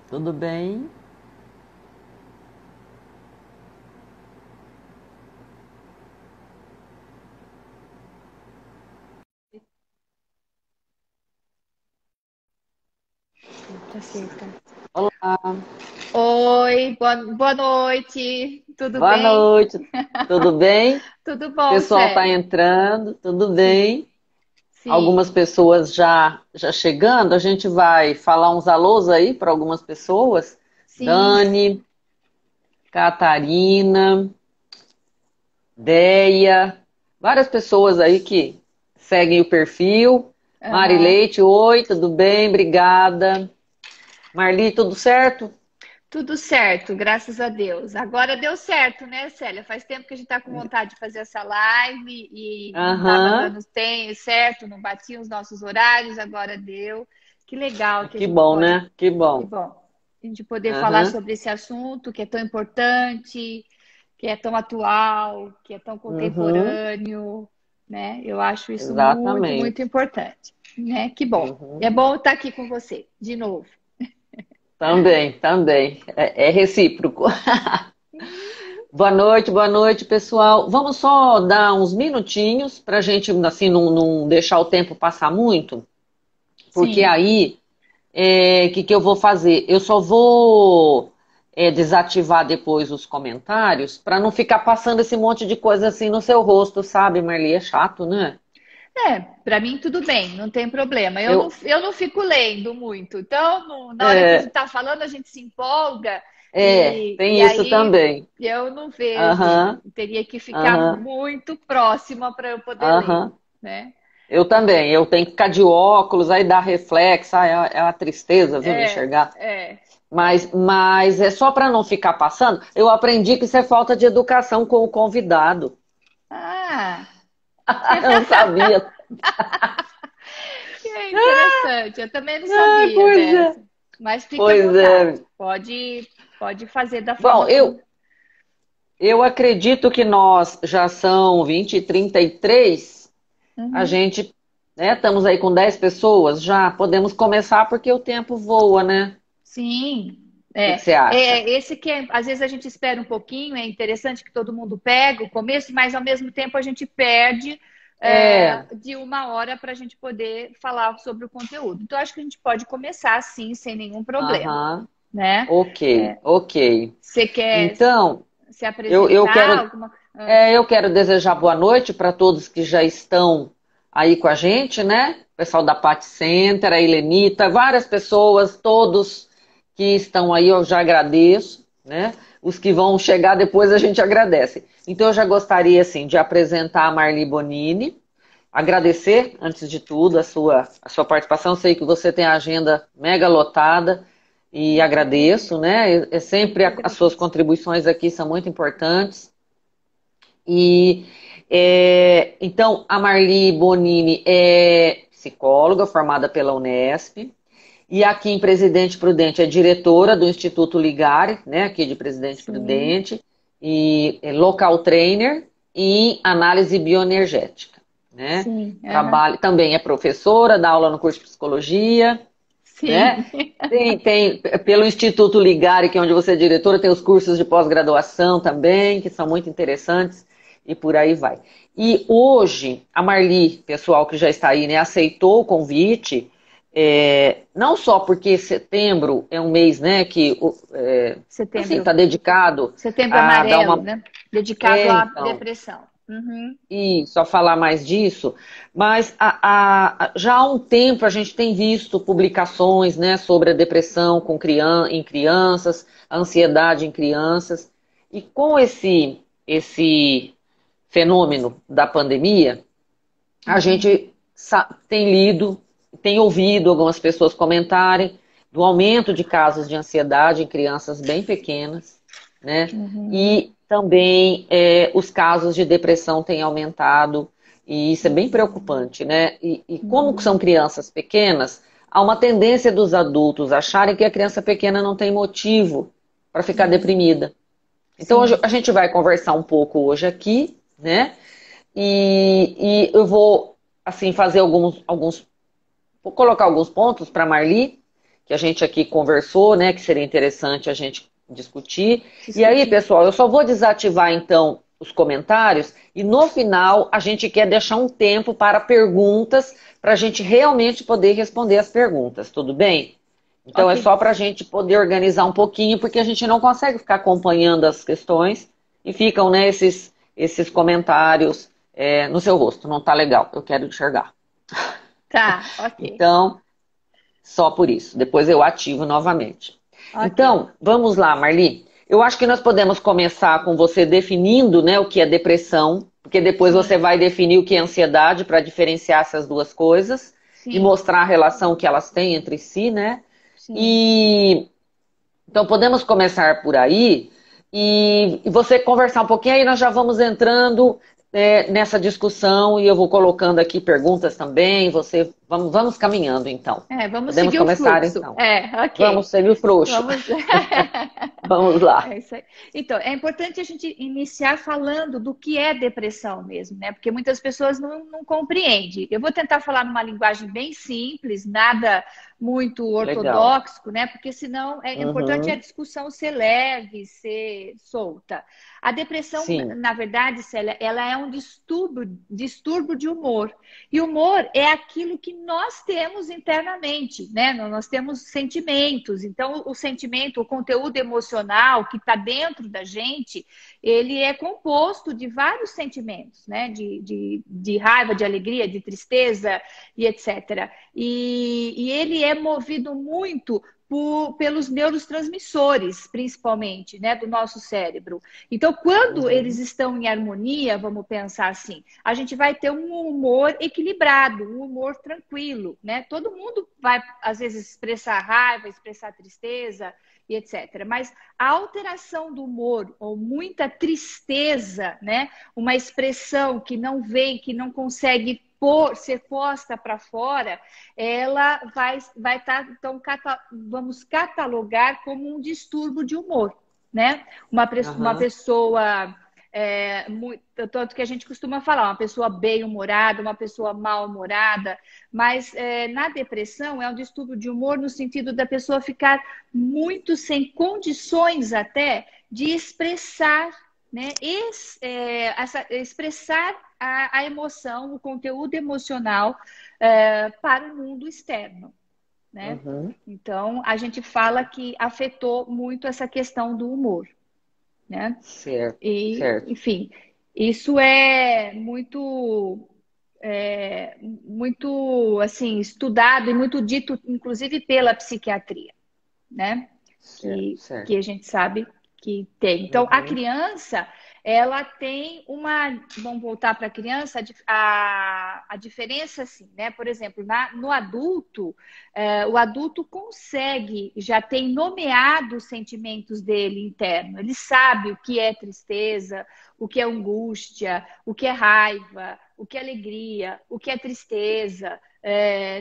Tudo bem? Tá certo. Olá, Oi, boa noite, tudo boa bem? noite. Tudo bem? O Tudo bom, pessoal está Célia? entrando, tudo Sim, bem? Algumas sim, pessoas já chegando. A gente vai falar uns alôs aí para algumas pessoas. sim. Dani, Catarina, Deia, várias pessoas aí que seguem o perfil. Mari Aham. Leite, oi, tudo bem? Obrigada. Marli, tudo certo? Tudo certo, graças a Deus. Agora deu certo, né, Célia? Faz tempo que a gente tá com vontade de fazer essa live e não tava Aham, dando certo, não batiam os nossos horários, agora deu. Que legal que a que gente bom, pode, né? Que que bom. bom, a gente poder falar Aham, sobre esse assunto que é tão importante, que é tão atual, que é tão uhum. contemporâneo, né? Eu acho isso muito, muito Exatamente. importante, né? Que bom. É Uhum. bom estar aqui com você de novo. Também, também. É recíproco. Boa noite, pessoal. Vamos só dar uns minutinhos para a gente, assim, não deixar o tempo passar muito, porque Sim. aí, que eu vou fazer? Eu só vou desativar depois os comentários para não ficar passando esse monte de coisa assim no seu rosto, sabe, Marli? É chato, né? É, para mim tudo bem, não tem problema. Eu, Eu não fico lendo muito. Então, na hora que a gente é, está falando, a gente se empolga e tem isso aí também. eu não vejo. Aham, Teria que ficar aham, muito próxima para eu poder ler, aham. né? Eu também, eu tenho que ficar de óculos, aí dá reflexo, é uma tristeza, viu, não É, enxergar. é, Mas, mas é só para não ficar passando, eu aprendi que isso é falta de educação com o convidado. Ah, Eu não sabia. que interessante. Eu também não Ai, sabia pois é. dessa. Mas fique à Pois vontade. é. Pode fazer da Bom, forma como. eu acredito que nós já são 20 e 33. A Uhum. gente, né, estamos aí com 10 pessoas, já podemos começar porque o tempo voa, né? Sim, O que que você acha? esse que às vezes a gente espera um pouquinho, é interessante que todo mundo pega o começo, mas ao mesmo tempo a gente perde É, de uma hora para a gente poder falar sobre o conteúdo. Então acho que a gente pode começar assim, sem nenhum problema, aham, né? ok, ok. Você quer Então, se eu apresentar? quero, Alguma... eu quero desejar boa noite para todos que já estão aí com a gente, né? O pessoal da Pat Center, a Helenita, várias pessoas, todos que estão aí, eu já agradeço, né? Os que vão chegar depois a gente agradece. Então, eu já gostaria, assim, de apresentar a Marli Bonini, agradecer, antes de tudo, a sua participação. Sei que você tem a agenda mega lotada e Eu que agradeço, agradeço. né? Eu que As suas agradeço. contribuições aqui são muito importantes. E então, a Marli Bonini é psicóloga formada pela Unesp. E aqui em Presidente Prudente é diretora do Instituto Ligare, né, aqui de Presidente Sim, Prudente, e é local trainer em análise bioenergética, né? sim, aham. Trabalha, também é professora, dá aula no curso de psicologia, né? Sim. Pelo Instituto Ligare, que é onde você é diretora, tem os cursos de pós-graduação também, que são muito interessantes, e por aí vai. E hoje, a Marli, pessoal que já está aí, né, aceitou o convite, não só porque setembro é um mês, né, que assim, Setembro. está dedicado Setembro a dar Amarelo, uma. né? Dedicado à Então, depressão. Uhum. e só falar mais disso, mas já há um tempo a gente tem visto publicações, né, sobre a depressão em crianças, a ansiedade em crianças, e com esse fenômeno da pandemia, a Uhum. gente tem lido, tem ouvido algumas pessoas comentarem do aumento de casos de ansiedade em crianças bem pequenas, né? Uhum. E também os casos de depressão têm aumentado, e isso é bem preocupante, né? E como que são Uhum. crianças pequenas, há uma tendência dos adultos acharem que a criança pequena não tem motivo para ficar Uhum. deprimida. Então Sim. a gente vai conversar um pouco hoje aqui, né? E eu vou, assim, fazer vou colocar alguns pontos para Marli, que a gente aqui conversou, né, que seria interessante a gente discutir. E aí, pessoal, eu só vou desativar então os comentários e no final a gente quer deixar um tempo para perguntas, para a gente realmente poder responder as perguntas, tudo bem? Então é só para a gente poder organizar um pouquinho, porque a gente não consegue ficar acompanhando as questões e ficam, né, esses comentários no seu rosto. Não tá legal, eu quero enxergar. Tá, ok. Então, só por isso. Depois eu ativo novamente. Ok. Então, vamos lá, Marli. Eu acho que nós podemos começar com você definindo, né, o que é depressão, porque depois você vai definir o que é ansiedade para diferenciar essas duas coisas e mostrar a relação que elas têm entre si, né? E então podemos começar por aí e você conversar um pouquinho, aí nós já vamos entrando nessa discussão e eu vou colocando aqui perguntas também. Vamos caminhando então. Vamos Podemos seguir começar o fluxo. então. Ok. Vamos seguir o fluxo. Vamos lá. É isso aí. Então, é importante a gente iniciar falando do que é depressão mesmo, né? Porque muitas pessoas não compreendem. Eu vou tentar falar numa linguagem bem simples, nada muito ortodoxo, né? Porque senão é importante a discussão ser leve, ser solta. A depressão, na verdade, Célia, ela é um distúrbio de humor. E humor é aquilo que nós temos internamente, né? Nós temos sentimentos. Então, o sentimento, o conteúdo emocional que está dentro da gente, ele é composto de vários sentimentos, né? De raiva, de alegria, de tristeza e etc. E ele é movido muito pelos neurotransmissores, principalmente, né, do nosso cérebro. Então, quando eles estão em harmonia, vamos pensar assim, a gente vai ter um humor equilibrado, um humor tranquilo, né? Todo mundo vai, às vezes, expressar raiva, expressar tristeza e etc. Mas a alteração do humor ou muita tristeza, né, uma expressão que não vem, que não consegue ser posta para fora, ela vai estar, então, vamos catalogar como um distúrbio de humor, né? Uma pessoa, tanto que a gente costuma falar, uma pessoa bem-humorada, uma pessoa mal-humorada, mas na depressão é um distúrbio de humor no sentido da pessoa ficar muito sem condições até de expressar, né? Expressar a emoção, o conteúdo emocional para o mundo externo, né? Então, a gente fala que afetou muito essa questão do humor, né? Certo. Enfim, isso é muito assim estudado e muito dito, inclusive pela psiquiatria, né? Que a gente sabe que tem. Então, a criança, ela tem vamos voltar para a criança, a diferença assim, né? Por exemplo, no adulto, o adulto consegue, já tem nomeado os sentimentos dele interno. Ele sabe o que é tristeza, o que é angústia, o que é raiva, o que é alegria, o que é tristeza,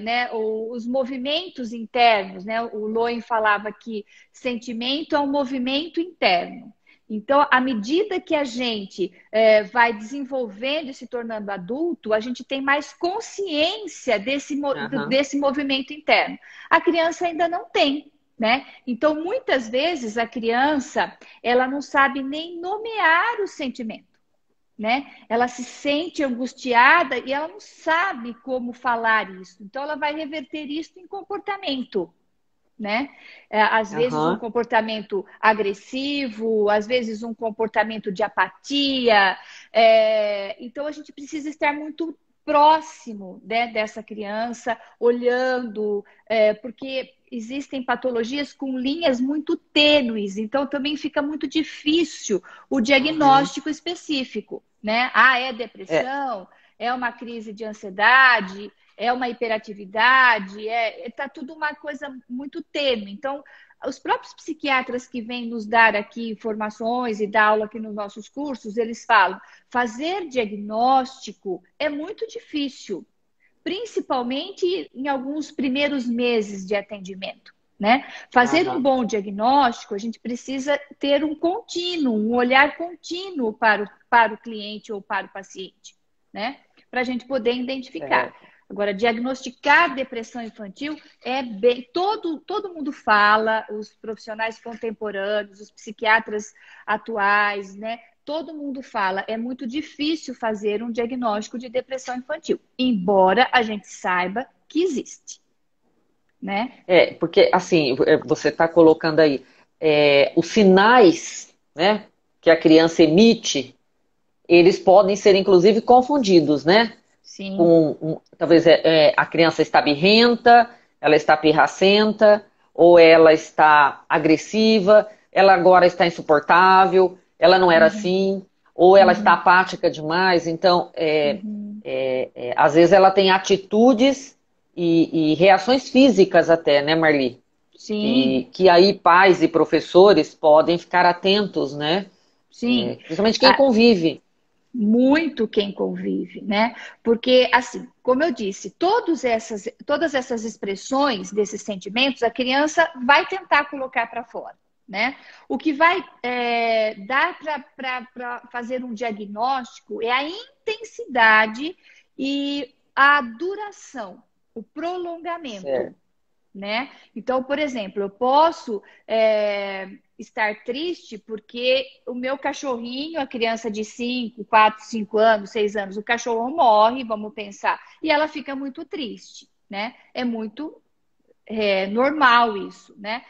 né? Os movimentos internos, né? O Loen falava que sentimento é um movimento interno. Então, à medida que a gente vai desenvolvendo e se tornando adulto, a gente tem mais consciência desse movimento interno. A criança ainda não tem, né? Então, muitas vezes a criança, ela não sabe nem nomear o sentimento, né? Ela se sente angustiada e ela não sabe como falar isso. Então, ela vai reverter isso em comportamento, né? Às vezes um comportamento agressivo, às vezes um comportamento de apatia. Então, a gente precisa estar muito próximo, né, dessa criança, olhando, porque existem patologias com linhas muito tênues, então também fica muito difícil o diagnóstico específico, né? É depressão, é uma crise de ansiedade, é uma hiperatividade, tá tudo uma coisa muito tênue. Então, os próprios psiquiatras que vêm nos dar aqui informações e dar aula aqui nos nossos cursos, eles falam, fazer diagnóstico é muito difícil, principalmente em alguns primeiros meses de atendimento, né? Fazer um bom diagnóstico, a gente precisa ter um contínuo, um olhar contínuo para o cliente ou para o paciente, né? Para a gente poder identificar. Agora, diagnosticar depressão infantil é bem. Todo mundo fala, os profissionais contemporâneos, os psiquiatras atuais, né? Todo mundo fala, é muito difícil fazer um diagnóstico de depressão infantil, embora a gente saiba que existe, né? Porque assim, você está colocando aí os sinais, né, que a criança emite, eles podem ser inclusive confundidos, né? Sim. Talvez a criança está birrenta, ela está pirracenta, ou ela está agressiva, ela agora está insuportável, ela não era Uhum. assim, ou ela está Uhum. apática demais. Então, Uhum. às vezes ela tem atitudes e reações físicas até, né, Marli? Sim, Que aí pais e professores podem ficar atentos, né? sim. Principalmente quem convive. Muito quem convive, né? Porque, assim, como eu disse, todas essas expressões desses sentimentos, a criança vai tentar colocar para fora, né? O que vai dar para fazer um diagnóstico é a intensidade e a duração, o prolongamento, Certo. né? Então, por exemplo, eu posso estar triste porque o meu cachorrinho, a criança de 5, 4, 5 anos, 6 anos, o cachorro morre, vamos pensar, e ela fica muito triste, né? É muito normal isso, né?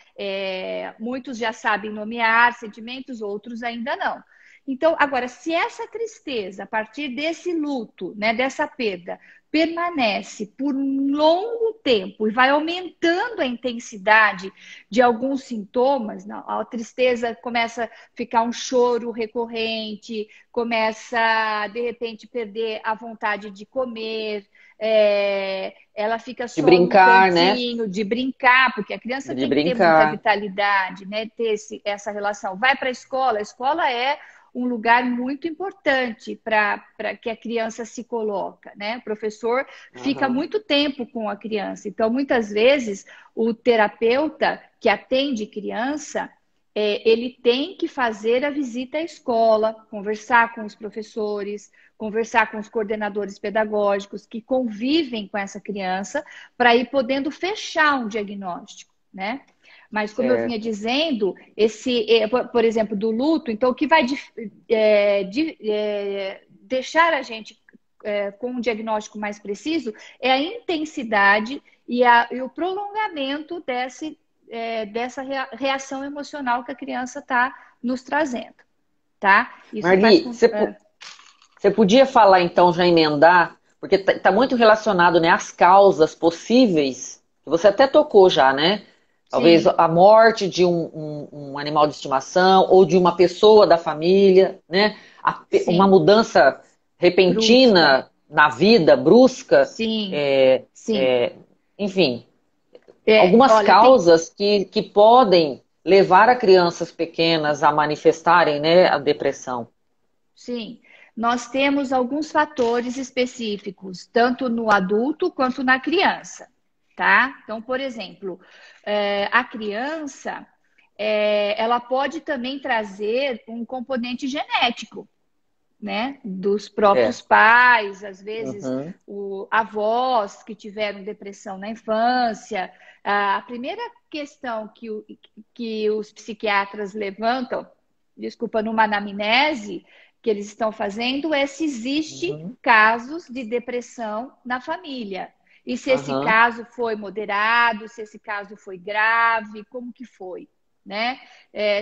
Muitos já sabem nomear sentimentos, outros ainda não. Então, agora, se essa tristeza, a partir desse luto, né, dessa perda, permanece por um longo tempo e vai aumentando a intensidade de alguns sintomas, não, a tristeza começa a ficar um choro recorrente, começa, de repente, perder a vontade de comer, ela fica De só num brincar, né? cantinho, de brincar, porque a criança De tem que ter muita brincar. vitalidade, né? Ter essa relação. Vai para a escola é um lugar muito importante para que a criança se coloca, né? O professor fica Aham. muito tempo com a criança, então muitas vezes o terapeuta que atende criança ele tem que fazer a visita à escola, conversar com os professores, conversar com os coordenadores pedagógicos que convivem com essa criança para ir podendo fechar um diagnóstico, né? Mas como eu vinha Certo. dizendo, por exemplo, do luto, então o que vai deixar a gente com um diagnóstico mais preciso é a intensidade e o prolongamento dessa reação emocional que a criança está nos trazendo, tá? Isso faz Marli, com. você podia falar então, já emendar, porque está muito relacionado, né, às causas possíveis, que você até tocou já, né? Talvez Sim, a morte de um animal de estimação ou de uma pessoa da família, né? Uma sim, mudança brusca. repentina na vida, brusca, Sim, é, sim. é, enfim, algumas Olha, tem. causas que podem levar a crianças pequenas a manifestarem, né, a depressão. Sim, nós temos alguns fatores específicos, tanto no adulto quanto na criança, tá? Então, por exemplo, a criança, ela pode também trazer um componente genético, né? Dos próprios É. pais, às vezes Uhum. avós que tiveram depressão na infância. A primeira questão que os psiquiatras levantam, desculpa, numa anamnese que eles estão fazendo é se existe Uhum. casos de depressão na família. E se esse Aham. caso foi moderado, se esse caso foi grave, como que foi, né?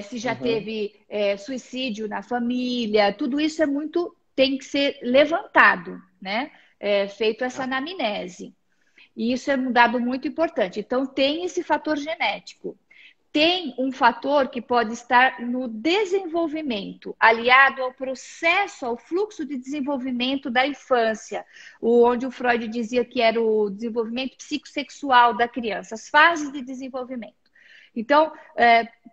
Se já Uhum. teve suicídio na família, tudo isso tem que ser levantado, né? Feito essa Ah, anamnese. E isso é um dado muito importante. Então, tem esse fator genético. Tem um fator que pode estar no desenvolvimento, aliado ao processo, ao fluxo de desenvolvimento da infância, onde o Freud dizia que era o desenvolvimento psicossexual da criança, as fases de desenvolvimento. Então,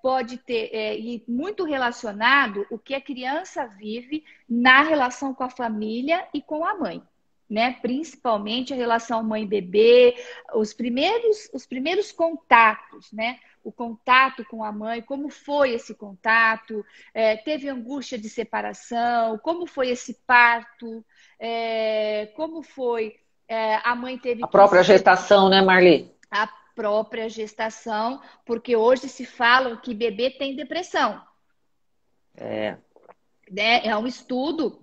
pode ter, e muito relacionado o que a criança vive na relação com a família e com a mãe. Né? Principalmente a relação mãe-bebê, os primeiros contatos, né? O contato com a mãe, como foi esse contato, teve angústia de separação, como foi esse parto, como foi a mãe teve A que própria gestação, né, Marli? a própria gestação, porque hoje se fala que bebê tem depressão. É. Né? É um estudo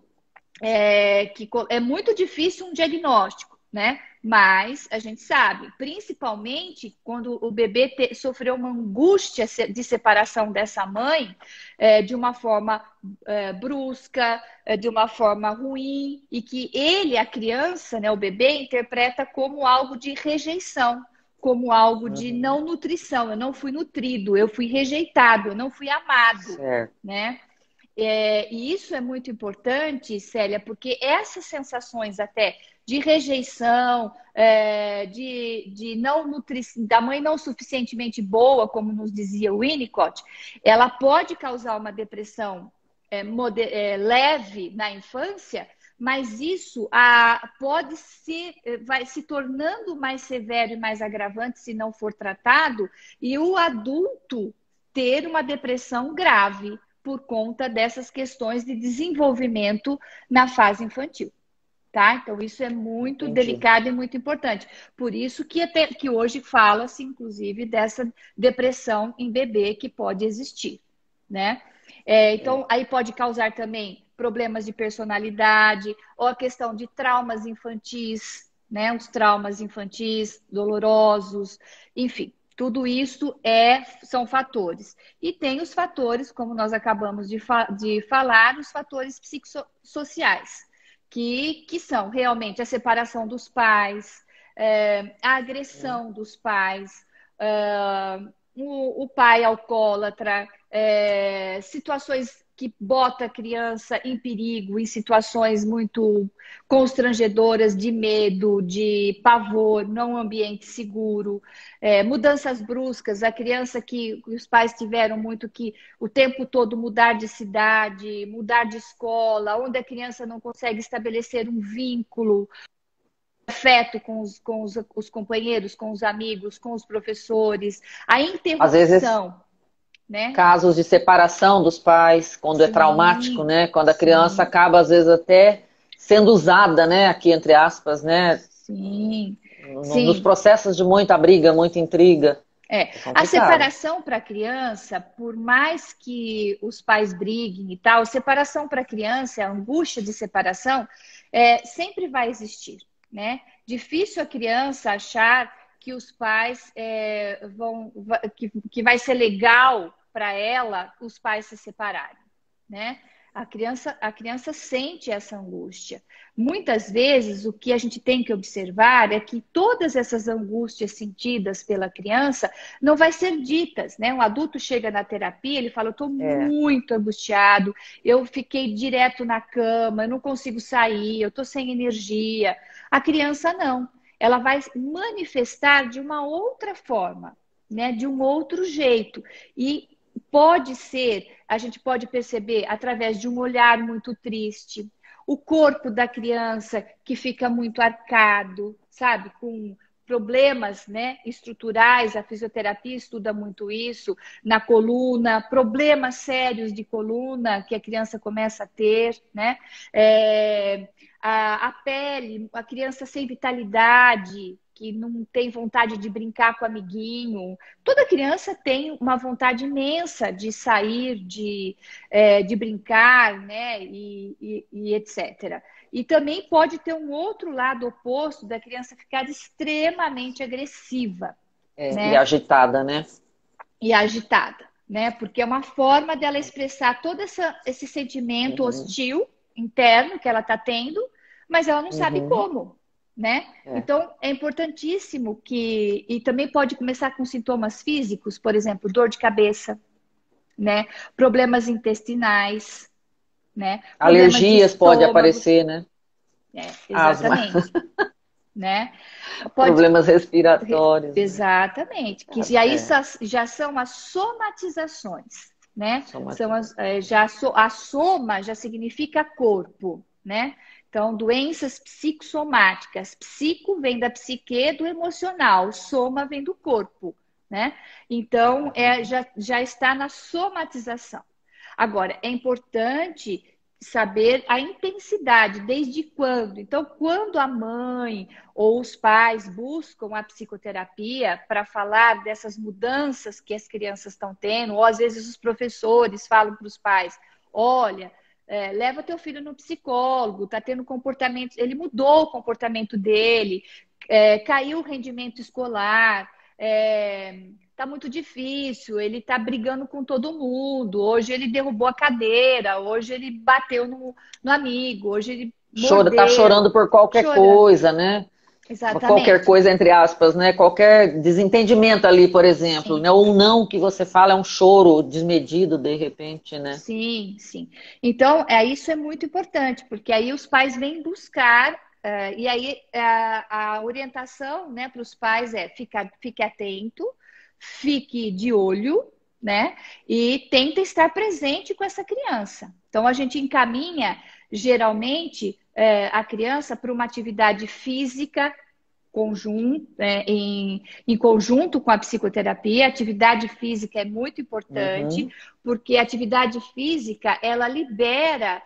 que é muito difícil um diagnóstico, né? Mas a gente sabe, principalmente quando o bebê sofreu uma angústia de separação dessa mãe, de uma forma brusca, de uma forma ruim, e que ele, a criança, né, o bebê, interpreta como algo de rejeição, como algo de não nutrição. Eu não fui nutrido, eu fui rejeitado, eu não fui amado, Certo. né? E isso é muito importante, Célia, porque essas sensações até de rejeição, de não nutrição, da mãe não suficientemente boa, como nos dizia o Winnicott, ela pode causar uma depressão leve na infância, mas isso pode ser, vai se tornando mais severo e mais agravante se não for tratado, e o adulto ter uma depressão grave por conta dessas questões de desenvolvimento na fase infantil. Tá? Então, isso é muito delicado e muito importante. Por isso que hoje fala-se, inclusive, dessa depressão em bebê que pode existir. Né? Então, aí pode causar também problemas de personalidade ou a questão de traumas infantis, né? Os traumas infantis dolorosos, enfim. Tudo isso são fatores. E tem os fatores, como nós acabamos de falar, os fatores psicossociais, que são realmente a separação dos pais, a agressão dos pais, o pai alcoólatra, situações que bota a criança em perigo, em situações muito constrangedoras de medo, de pavor, não um ambiente seguro, mudanças bruscas, a criança que os pais tiveram muito que o tempo todo mudar de cidade, mudar de escola, onde a criança não consegue estabelecer um vínculo, afeto com os companheiros, com os amigos, com os professores, a interrupção. Às vezes, né? Casos de separação dos pais, quando é traumático, né? Quando a criança acaba, às vezes, até sendo usada, né? Aqui, entre aspas, né? Sim. Nos processos de muita briga, muita intriga. A separação para a criança, por mais que os pais briguem e tal, separação para a criança, a angústia de separação, sempre vai existir, né? Difícil a criança achar que os pais que vai ser legal para ela os pais se separarem, né? A criança sente essa angústia. Muitas vezes, o que a gente tem que observar é que todas essas angústias sentidas pela criança não vai ser ditas, né? Um adulto chega na terapia, ele fala, eu estou muito angustiado, eu fiquei direto na cama, eu não consigo sair, eu estou sem energia. A criança não. Ela vai manifestar de uma outra forma, né? De um outro jeito. E pode ser, a gente pode perceber através de um olhar muito triste, o corpo da criança que fica muito arcado, sabe? Com problemas, né, estruturais, a fisioterapia estuda muito isso, na coluna, problemas sérios de coluna que a criança começa a ter, né? A pele, a criança sem vitalidade, que não tem vontade de brincar com o amiguinho. Toda criança tem uma vontade imensa de sair, de brincar, né? E etc. E também pode ter um outro lado oposto da criança ficar extremamente agressiva. Né? E agitada, né? E agitada, né? Porque é uma forma dela expressar todo esse sentimento hostil interno que ela está tendo, mas ela não sabe como. Né? Então, é importantíssimo e também pode começar com sintomas físicos, por exemplo, dor de cabeça, né? Problemas intestinais, né? Alergias pode aparecer, né? Exatamente. Asma. Né? Problemas respiratórios. Exatamente. Né? Que aí já são as somatizações, né? A soma já significa corpo, né? Então, doenças psicossomáticas. Psico vem da psique, do emocional. Soma vem do corpo, né? Então, já está na somatização. Agora, é importante saber a intensidade, desde quando. Então, quando a mãe ou os pais buscam a psicoterapia para falar dessas mudanças que as crianças estão tendo, ou às vezes os professores falam para os pais, olha, leva teu filho no psicólogo, está tendo comportamento, ele mudou o comportamento dele, caiu o rendimento escolar, tá muito difícil, ele tá brigando com todo mundo, hoje ele derrubou a cadeira, hoje ele bateu no amigo, hoje ele mordeu. Tá chorando por qualquer coisa, né? Exatamente. Qualquer coisa, entre aspas, né? Qualquer desentendimento ali, por exemplo, né? Ou não que você fala é um choro desmedido, de repente, né? Sim, sim. Então, isso é muito importante, porque aí os pais vêm buscar, e aí a orientação, né, para os pais fique atento, fique de olho, né? E tenta estar presente com essa criança. Então, a gente encaminha, geralmente, a criança para uma atividade física em conjunto com a psicoterapia. A atividade física é muito importante, porque a atividade física, ela libera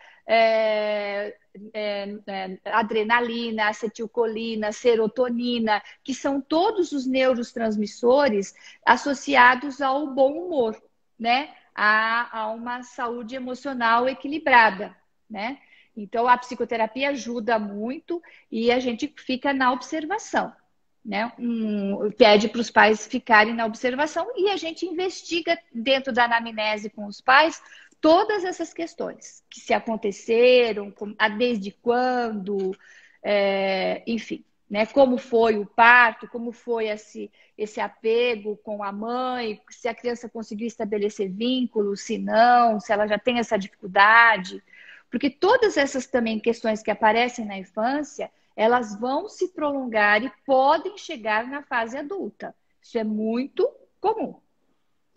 adrenalina, acetilcolina, serotonina, que são todos os neurotransmissores associados ao bom humor, né? A uma saúde emocional equilibrada, né? Então, a psicoterapia ajuda muito e a gente fica na observação, né? Pede para os pais ficarem na observação e a gente investiga dentro da anamnese com os pais todas essas questões que se aconteceram, desde quando, enfim, né? Como foi o parto, como foi esse apego com a mãe, se a criança conseguiu estabelecer vínculos, se não, se ela já tem essa dificuldade. Porque todas essas também questões que aparecem na infância, elas vão se prolongar e podem chegar na fase adulta. Isso é muito comum.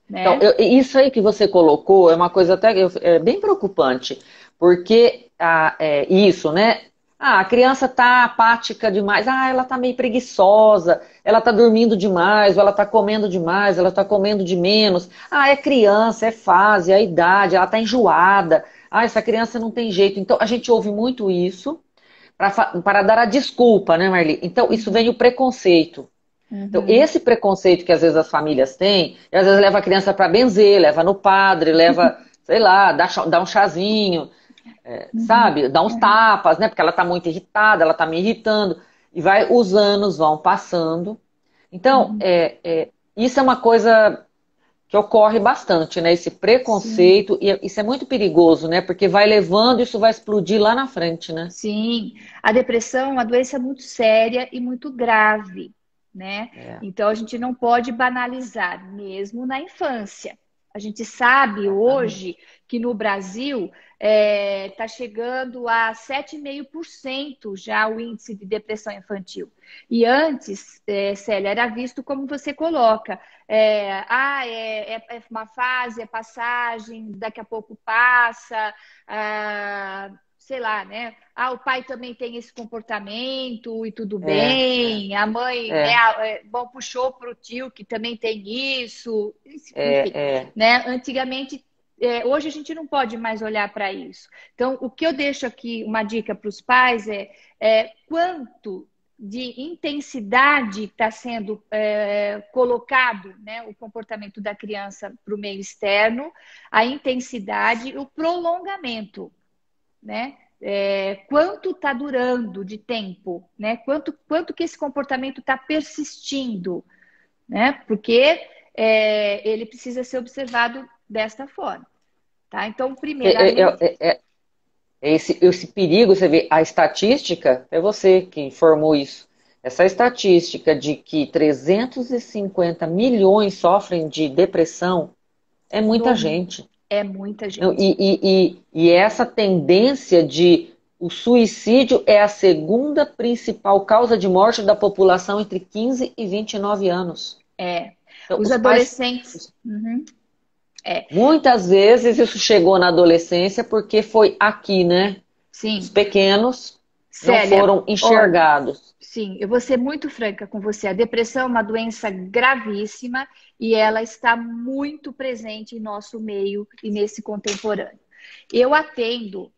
Né? Então, isso aí que você colocou é uma coisa até bem preocupante, porque isso, né? A criança tá apática demais, ela tá meio preguiçosa, ela tá dormindo demais, ou ela tá comendo demais, ela tá comendo de menos. É criança, é fase, é a idade, ela tá enjoada. Essa criança não tem jeito. Então, a gente ouve muito isso para dar a desculpa, né, Marli? Então, isso vem o preconceito. Então, esse preconceito que às vezes as famílias têm, e às vezes leva a criança para benzer, leva no padre, leva, sei lá, dá um chazinho, sabe? Dá uns tapas, né? Porque ela tá muito irritada, ela tá me irritando. E os anos vão passando. Então, isso é uma coisa que ocorre bastante, né? Esse preconceito, sim. E isso é muito perigoso, né? Porque vai levando, isso vai explodir lá na frente, né? Sim, a depressão é uma doença muito séria e muito grave, né? Então a gente não pode banalizar, mesmo na infância. A gente sabe hoje que no Brasil está chegando a 7,5% já o índice de depressão infantil. E antes, Célia, era visto como você coloca. É uma fase, é passagem, daqui a pouco passa, sei lá, né? O pai também tem esse comportamento e tudo bem. A mãe, bom, puxou para o tio que também tem isso. Enfim, né? Antigamente, hoje a gente não pode mais olhar para isso. Então, o que eu deixo aqui, uma dica para os pais é quanto de intensidade está sendo colocado, né, o comportamento da criança para o meio externo, a intensidade e o prolongamento, né? Quanto está durando de tempo, né? Quanto que esse comportamento está persistindo, né? Porque ele precisa ser observado desta forma, tá? Então, primeiramente... Esse perigo, você vê, a estatística, é você que informou isso, essa estatística de que 350 milhões sofrem de depressão é muita gente. É muita gente. E essa tendência de o suicídio é a segunda principal causa de morte da população entre 15 e 29 anos. Então, os adolescentes... Muitas vezes isso chegou na adolescência porque foi aqui, né? Sim. Os pequenos Célia, não foram enxergados. Sim, eu vou ser muito franca com você. A depressão é uma doença gravíssima e ela está muito presente em nosso meio e nesse contemporâneo. Eu atendo,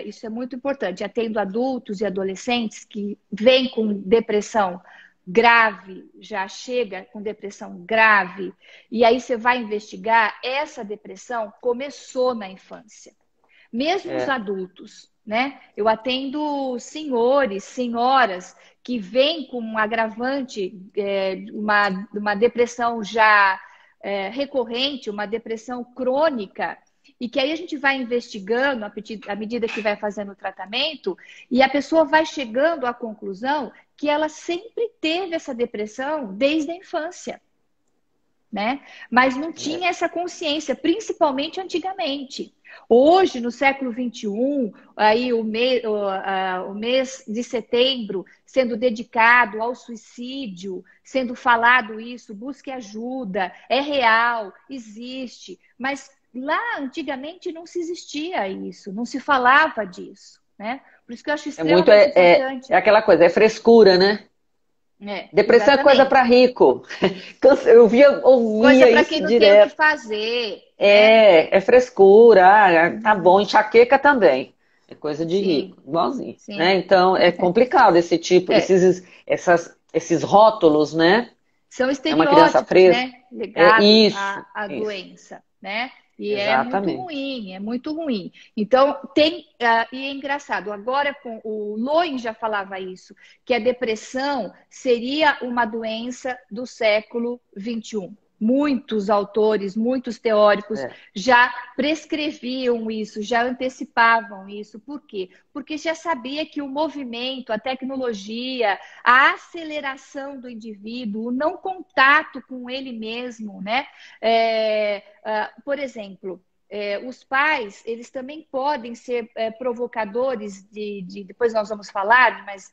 isso é muito importante, atendo adultos e adolescentes que vêm com depressão grave, já chega com depressão grave, e aí você vai investigar, essa depressão começou na infância. Mesmo os adultos, né? Eu atendo senhores, senhoras que vêm com um agravante, uma depressão já recorrente, uma depressão crônica, e que aí a gente vai investigando à medida que vai fazendo o tratamento, e a pessoa vai chegando à conclusão que ela sempre teve essa depressão desde a infância, né? Mas não tinha essa consciência, principalmente antigamente. Hoje, no século XXI, aí o mês de setembro sendo dedicado ao suicídio, sendo falado isso, busque ajuda, é real, existe, mas lá antigamente não se existia isso, não se falava disso, né? Por isso que eu acho extremamente importante. É aquela coisa, é frescura, né? Depressão exatamente. É coisa para rico. Eu ouvia coisa para isso quem não direto. tem o que fazer. É frescura. Tá bom, enxaqueca também. É coisa de rico, igualzinho. Né? Então, é complicado esse tipo, esses rótulos, né? São estereótipos, é uma criança fresca, né? Ligados à isso. doença, né? E Exatamente. é muito ruim. Então, e é engraçado, agora o Lowen já falava isso, que a depressão seria uma doença do século XXI. Muitos autores, muitos teóricos já prescreviam isso, já antecipavam isso. Por quê? Porque já sabia que o movimento, a tecnologia, a aceleração do indivíduo, o não contato com ele mesmo, né? Por exemplo, os pais, eles também podem ser provocadores depois nós vamos falar, mas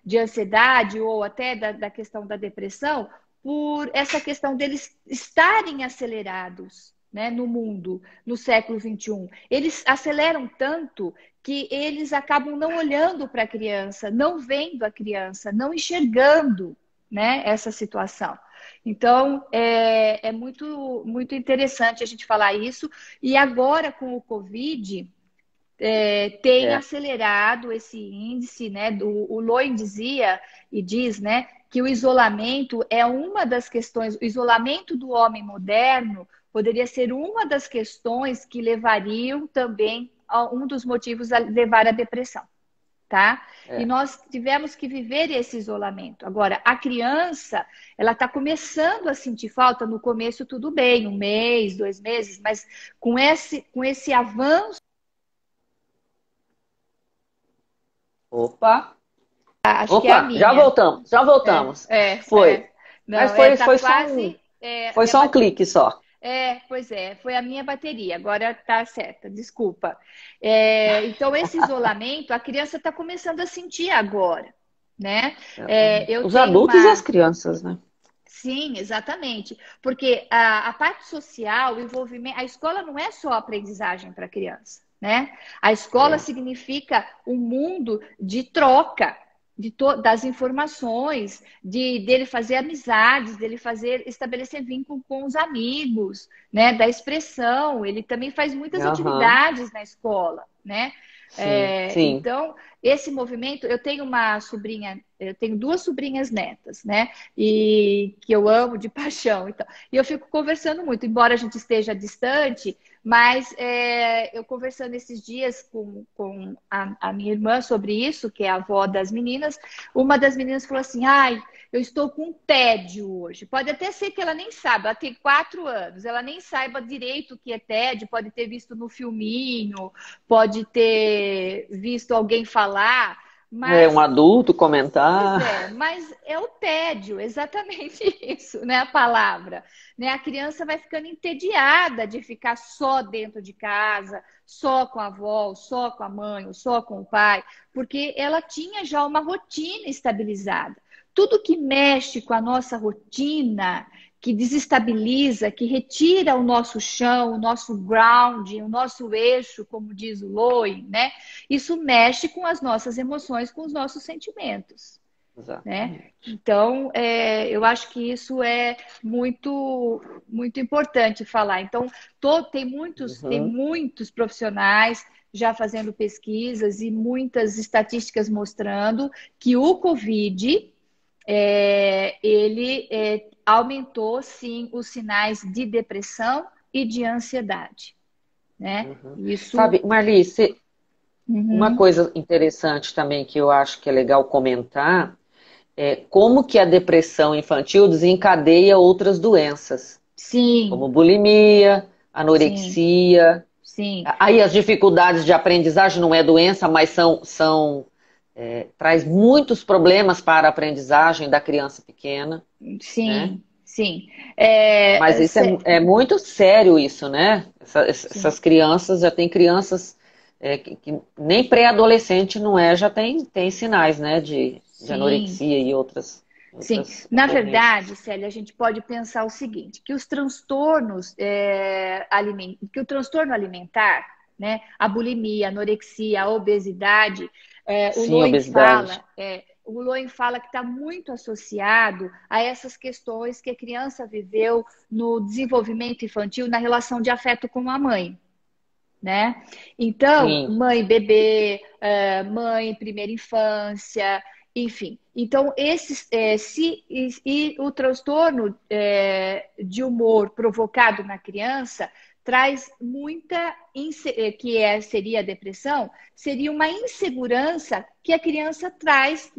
de ansiedade ou até da questão da depressão, por essa questão deles estarem acelerados, né, no mundo, no século XXI. Eles aceleram tanto que eles acabam não olhando para a criança, não vendo a criança, não enxergando, né, essa situação. Então, é muito, muito interessante a gente falar isso. E agora, com o Covid, tem acelerado esse índice, né? O Lowen dizia e diz, né, que o isolamento é uma das questões, o isolamento do homem moderno poderia ser uma das questões que levariam também um dos motivos a levar à depressão, tá? E nós tivemos que viver esse isolamento. Agora, a criança, ela está começando a sentir falta. No começo tudo bem, 1 mês, 2 meses, mas com esse avanço. Opa! Acho que é a minha. Já voltamos. Foi. Não, mas foi só um clique só. Pois é, foi a minha bateria, agora tá certa, desculpa. Então, esse isolamento, a criança está começando a sentir agora, né? Os adultos e as crianças, né? Sim, exatamente. Porque a parte social, o envolvimento, a escola não é só aprendizagem para a criança, né? A escola significa um mundo de troca das informações, dele fazer amizades, dele estabelecer vínculo com os amigos, né? Da expressão. Ele também faz muitas atividades na escola, né? Sim. Então, esse movimento, eu tenho uma sobrinha, eu tenho 2 sobrinhas netas, né? E que eu amo de paixão. Então, e eu fico conversando muito, embora a gente esteja distante, mas eu conversando esses dias com a minha irmã sobre isso, que é a avó das meninas, uma das meninas falou assim, eu estou com tédio hoje. Pode até ser que ela nem saiba, ela tem 4 anos, ela nem saiba direito o que é tédio, pode ter visto no filminho, pode ter visto alguém falar, mas... um adulto comentar. Mas é o tédio, exatamente isso, né? A palavra. Né? A criança vai ficando entediada de ficar só dentro de casa, só com a avó, só com a mãe, ou só com o pai, porque ela tinha já uma rotina estabilizada. Tudo que mexe com a nossa rotina, que desestabiliza, que retira o nosso chão, o nosso ground, o nosso eixo, como diz o Lowen, né? Isso mexe com as nossas emoções, com os nossos sentimentos. né? Então, eu acho que isso é muito, muito importante falar. Então, tem muitos profissionais já fazendo pesquisas e muitas estatísticas mostrando que o Covid, ele aumentou, sim, os sinais de depressão e de ansiedade, né? Isso... Sabe, Marli, uma coisa interessante também que eu acho que é legal comentar é como que a depressão infantil desencadeia outras doenças, Sim, como bulimia, sim, anorexia. sim. Aí as dificuldades de aprendizagem não é doença, mas traz muitos problemas para a aprendizagem da criança pequena, né? Sim, sim. Mas isso é muito sério isso, né? Essas crianças, já tem crianças que nem pré-adolescente não é, já tem sinais, né, de sim, anorexia e sim. outras Na ocorrências. verdade, Célia, a gente pode pensar o seguinte, que os transtornos que o transtorno alimentar, né, a bulimia, a anorexia, a obesidade, Sim, obesidade. O Loen fala que está muito associado a essas questões que a criança viveu no desenvolvimento infantil na relação de afeto com a mãe. Né? Então, Sim, mãe, bebê, mãe, primeira infância, enfim. Então, e o transtorno de humor provocado na criança traz muita, seria a depressão, seria uma insegurança que a criança traz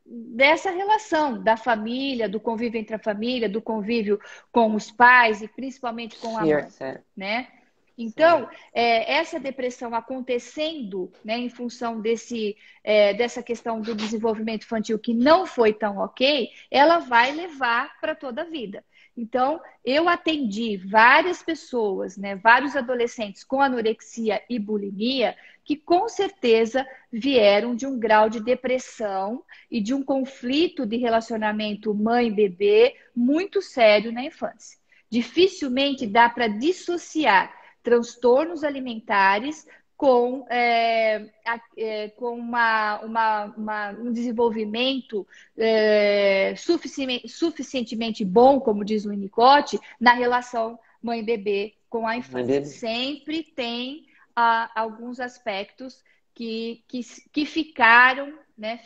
dessa relação da família, do convívio entre a família, do convívio com os pais e principalmente com a mãe, certo, né? Então, certo. essa depressão acontecendo, né, em função dessa questão do desenvolvimento infantil que não foi tão ok, ela vai levar para toda a vida. Então, eu atendi várias pessoas, né, vários adolescentes com anorexia e bulimia, que com certeza vieram de um grau de depressão e de um conflito de relacionamento mãe-bebê muito sério na infância. Dificilmente dá para dissociar transtornos alimentares com um desenvolvimento suficientemente bom, como diz o Winnicott, na relação mãe-bebê com a infância. Sempre tem alguns aspectos que ficaram, né,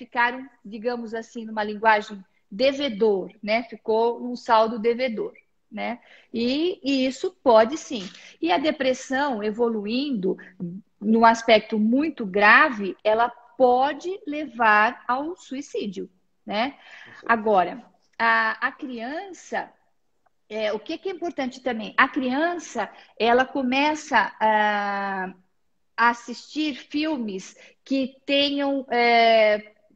digamos assim, numa linguagem devedor, né? Ficou um saldo devedor. Né? E isso pode sim. E a depressão evoluindo num aspecto muito grave, ela pode levar ao suicídio, né? Agora, a criança, o que é importante também? A criança, ela começa a assistir filmes que tenham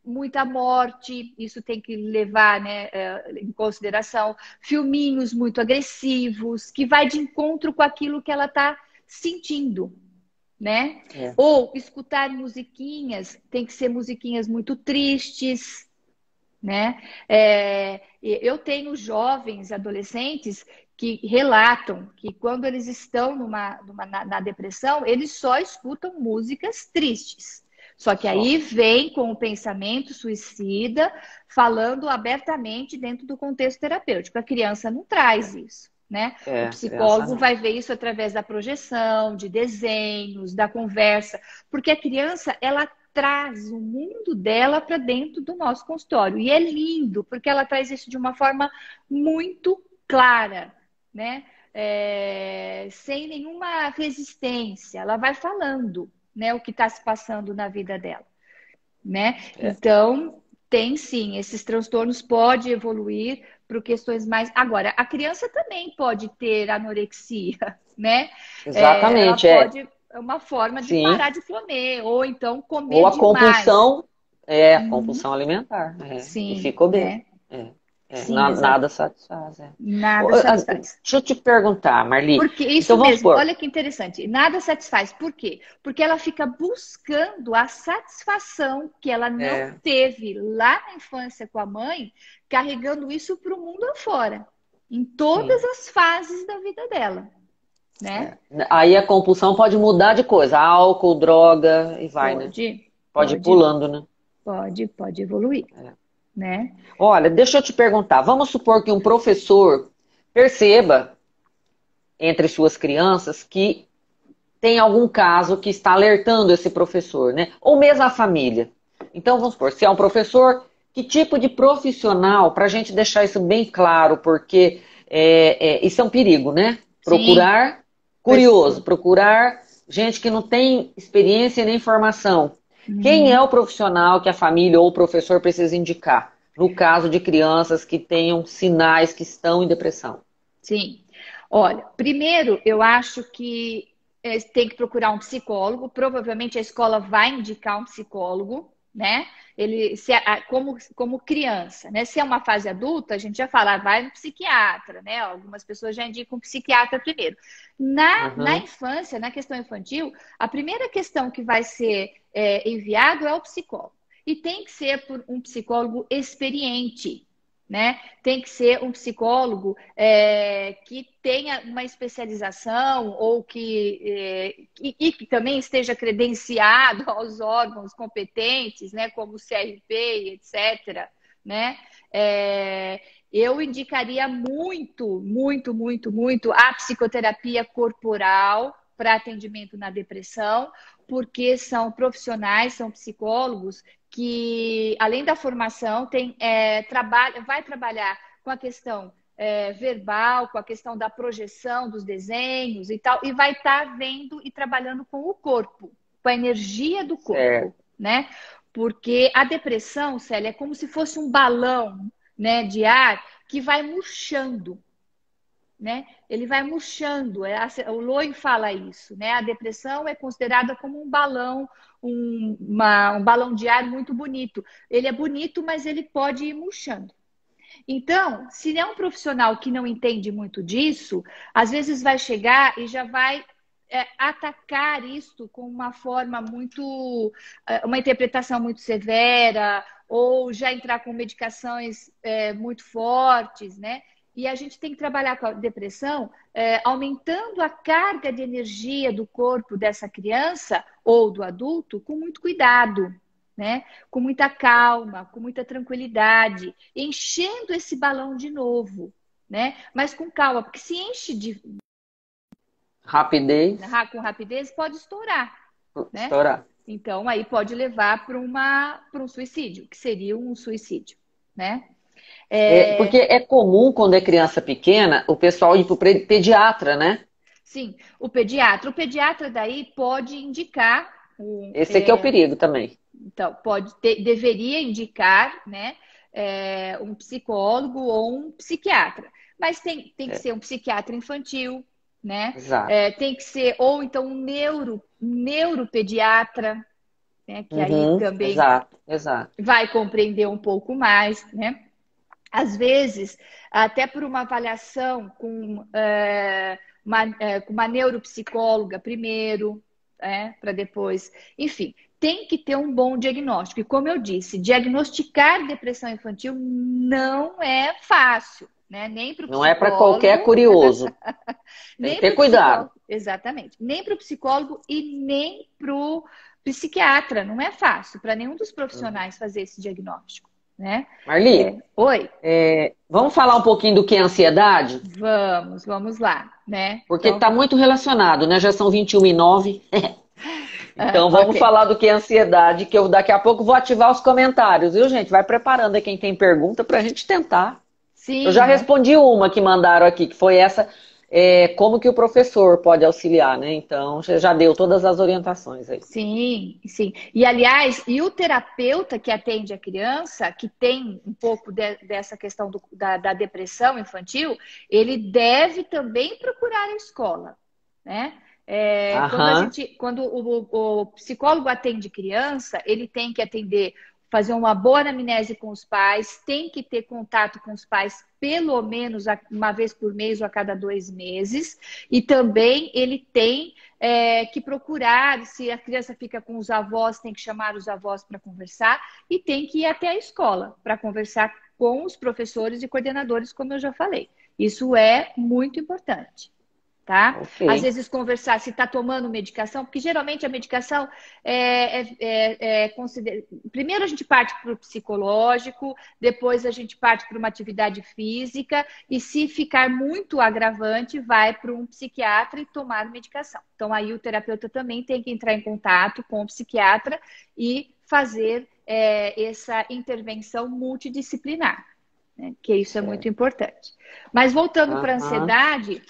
muita morte, isso tem que levar, né, em consideração, filminhos muito agressivos, que vai de encontro com aquilo que ela está sentindo, né? Ou escutar musiquinhas, tem que ser musiquinhas muito tristes, né? Eu tenho jovens, adolescentes que relatam que quando eles estão na depressão, eles só escutam músicas tristes. Só que aí vem com o pensamento suicida, falando abertamente dentro do contexto terapêutico. A criança não traz isso, né? O psicólogo vai ver isso através da projeção, de desenhos, da conversa, porque a criança, ela traz o mundo dela para dentro do nosso consultório. E é lindo, porque ela traz isso de uma forma muito clara, né? Sem nenhuma resistência. Ela vai falando, né, o que está se passando na vida dela, né? Então, tem sim, esses transtornos podem evoluir para questões mais... Agora, a criança também pode ter anorexia, né? Ela Exatamente, pode... É uma forma de sim. parar de comer, ou então Ou comer a demais. compulsão alimentar. E Sim, ficou bem. né? Sim, Nada satisfaz. Nada satisfaz. Deixa eu te perguntar, Marli. Porque isso Então vamos mesmo, supor. olha que interessante. Nada satisfaz. Por quê? Porque ela fica buscando a satisfação que ela não teve lá na infância com a mãe, carregando isso para o mundo afora, em todas Sim. as fases da vida dela, né? Aí a compulsão pode mudar de coisa. Álcool, droga e vai, né? Pode, Pode ir pode, pulando, né? pode evoluir. né? Olha, deixa eu te perguntar, vamos supor que um professor perceba entre suas crianças que tem algum caso que está alertando esse professor, né? Ou mesmo a família. Então, vamos supor, se é um professor, que tipo de profissional, para a gente deixar isso bem claro, porque isso é um perigo, né? Sim, Procurar curioso, pessoa. procurar gente que não tem experiência nem formação. Quem é Uhum. o profissional que a família ou o professor precisa indicar? No caso de crianças que tenham sinais que estão em depressão. Sim. Olha, primeiro eu acho que tem que procurar um psicólogo. Provavelmente a escola vai indicar um psicólogo, né? Ele, como criança, né? Se é uma fase adulta, a gente já fala, vai no psiquiatra, né? Algumas pessoas já indicam um psiquiatra primeiro. Na Uhum. infância, na questão infantil, a primeira questão que vai ser enviado é o psicólogo. E tem que ser por um psicólogo experiente, né? Tem que ser um psicólogo que tenha uma especialização ou e que também esteja credenciado aos órgãos competentes, né? Como o CRP, etc., né? Eu indicaria muito, muito, muito, muito a psicoterapia corporal para atendimento na depressão, porque são profissionais, são psicólogos que, além da formação, vai trabalhar com a questão verbal, com a questão da projeção dos desenhos e tal, e vai estar vendo e trabalhando com o corpo, com a energia do corpo, Certo. né? Porque a depressão, Célia, é como se fosse um balão, né, de ar que vai murchando, né? Ele vai murchando. O Loy fala isso, né? A depressão é considerada como um balão, um balão de ar muito bonito. Ele é bonito, mas ele pode ir murchando. Então, se é um profissional que não entende muito disso, às vezes vai chegar e já vai atacar isso com uma forma muito, uma interpretação muito severa, ou já entrar com medicações muito fortes, né? E a gente tem que trabalhar com a depressão, aumentando a carga de energia do corpo dessa criança ou do adulto com muito cuidado, né? Com muita calma, com muita tranquilidade, enchendo esse balão de novo, né? Mas com calma, porque se enche Rapidez, com rapidez, pode estourar, né? estourar. Então, aí pode levar para um suicídio, que seria um suicídio, né? Porque é comum, quando é criança pequena, o pessoal ir para o pediatra, né? Sim, o pediatra daí pode indicar Esse aqui é o perigo também. então, deveria indicar, né, um psicólogo ou um psiquiatra. Mas tem que É, ser um psiquiatra infantil, né? exato. Tem que ser, ou então um neuropediatra, né? Que aí Uhum, também exato, exato. vai compreender um pouco mais, né? Às vezes, até por uma avaliação com uma neuropsicóloga primeiro, para depois. Enfim, tem que ter um bom diagnóstico. E como eu disse, diagnosticar depressão infantil não é fácil, né? Nem para o Não é para qualquer psicólogo, curioso. Tem que nem para ter o cuidado. psicólogo, exatamente, nem para o psicólogo e nem para o psiquiatra. Não é fácil para nenhum dos Uhum. profissionais fazer esse diagnóstico, né? Marli, Oi. vamos falar um pouquinho do que é ansiedade? Vamos lá, né? Porque Então, está muito relacionado, né? Já são 21h09. Então vamos ok. falar do que é ansiedade, que eu daqui a pouco vou ativar os comentários, viu, gente? Vai preparando aí quem tem pergunta para a gente tentar. Eu já Sim, né? respondi uma que mandaram aqui, que foi essa, como que o professor pode auxiliar, né? Então, você já deu todas as orientações aí. Sim, sim. E aliás, e o terapeuta que atende a criança, que tem um pouco dessa questão da depressão infantil, ele deve também procurar a escola, né? Aham, Quando o psicólogo atende criança, ele tem que atender, fazer uma boa anamnese com os pais, tem que ter contato com os pais pelo menos uma vez por mês ou a cada 2 meses, e também ele tem que procurar, se a criança fica com os avós, tem que chamar os avós para conversar e tem que ir até a escola para conversar com os professores e coordenadores, como eu já falei. Isso é muito importante. tá? Às Ok. vezes conversar se está tomando medicação, porque geralmente a medicação primeiro a gente parte para o psicológico, depois a gente parte para uma atividade física, e se ficar muito agravante, vai para um psiquiatra e tomar medicação. Então aí o terapeuta também tem que entrar em contato com o psiquiatra e fazer essa intervenção multidisciplinar, né? Que isso é muito Certo. importante. Mas voltando para a Aham. ansiedade,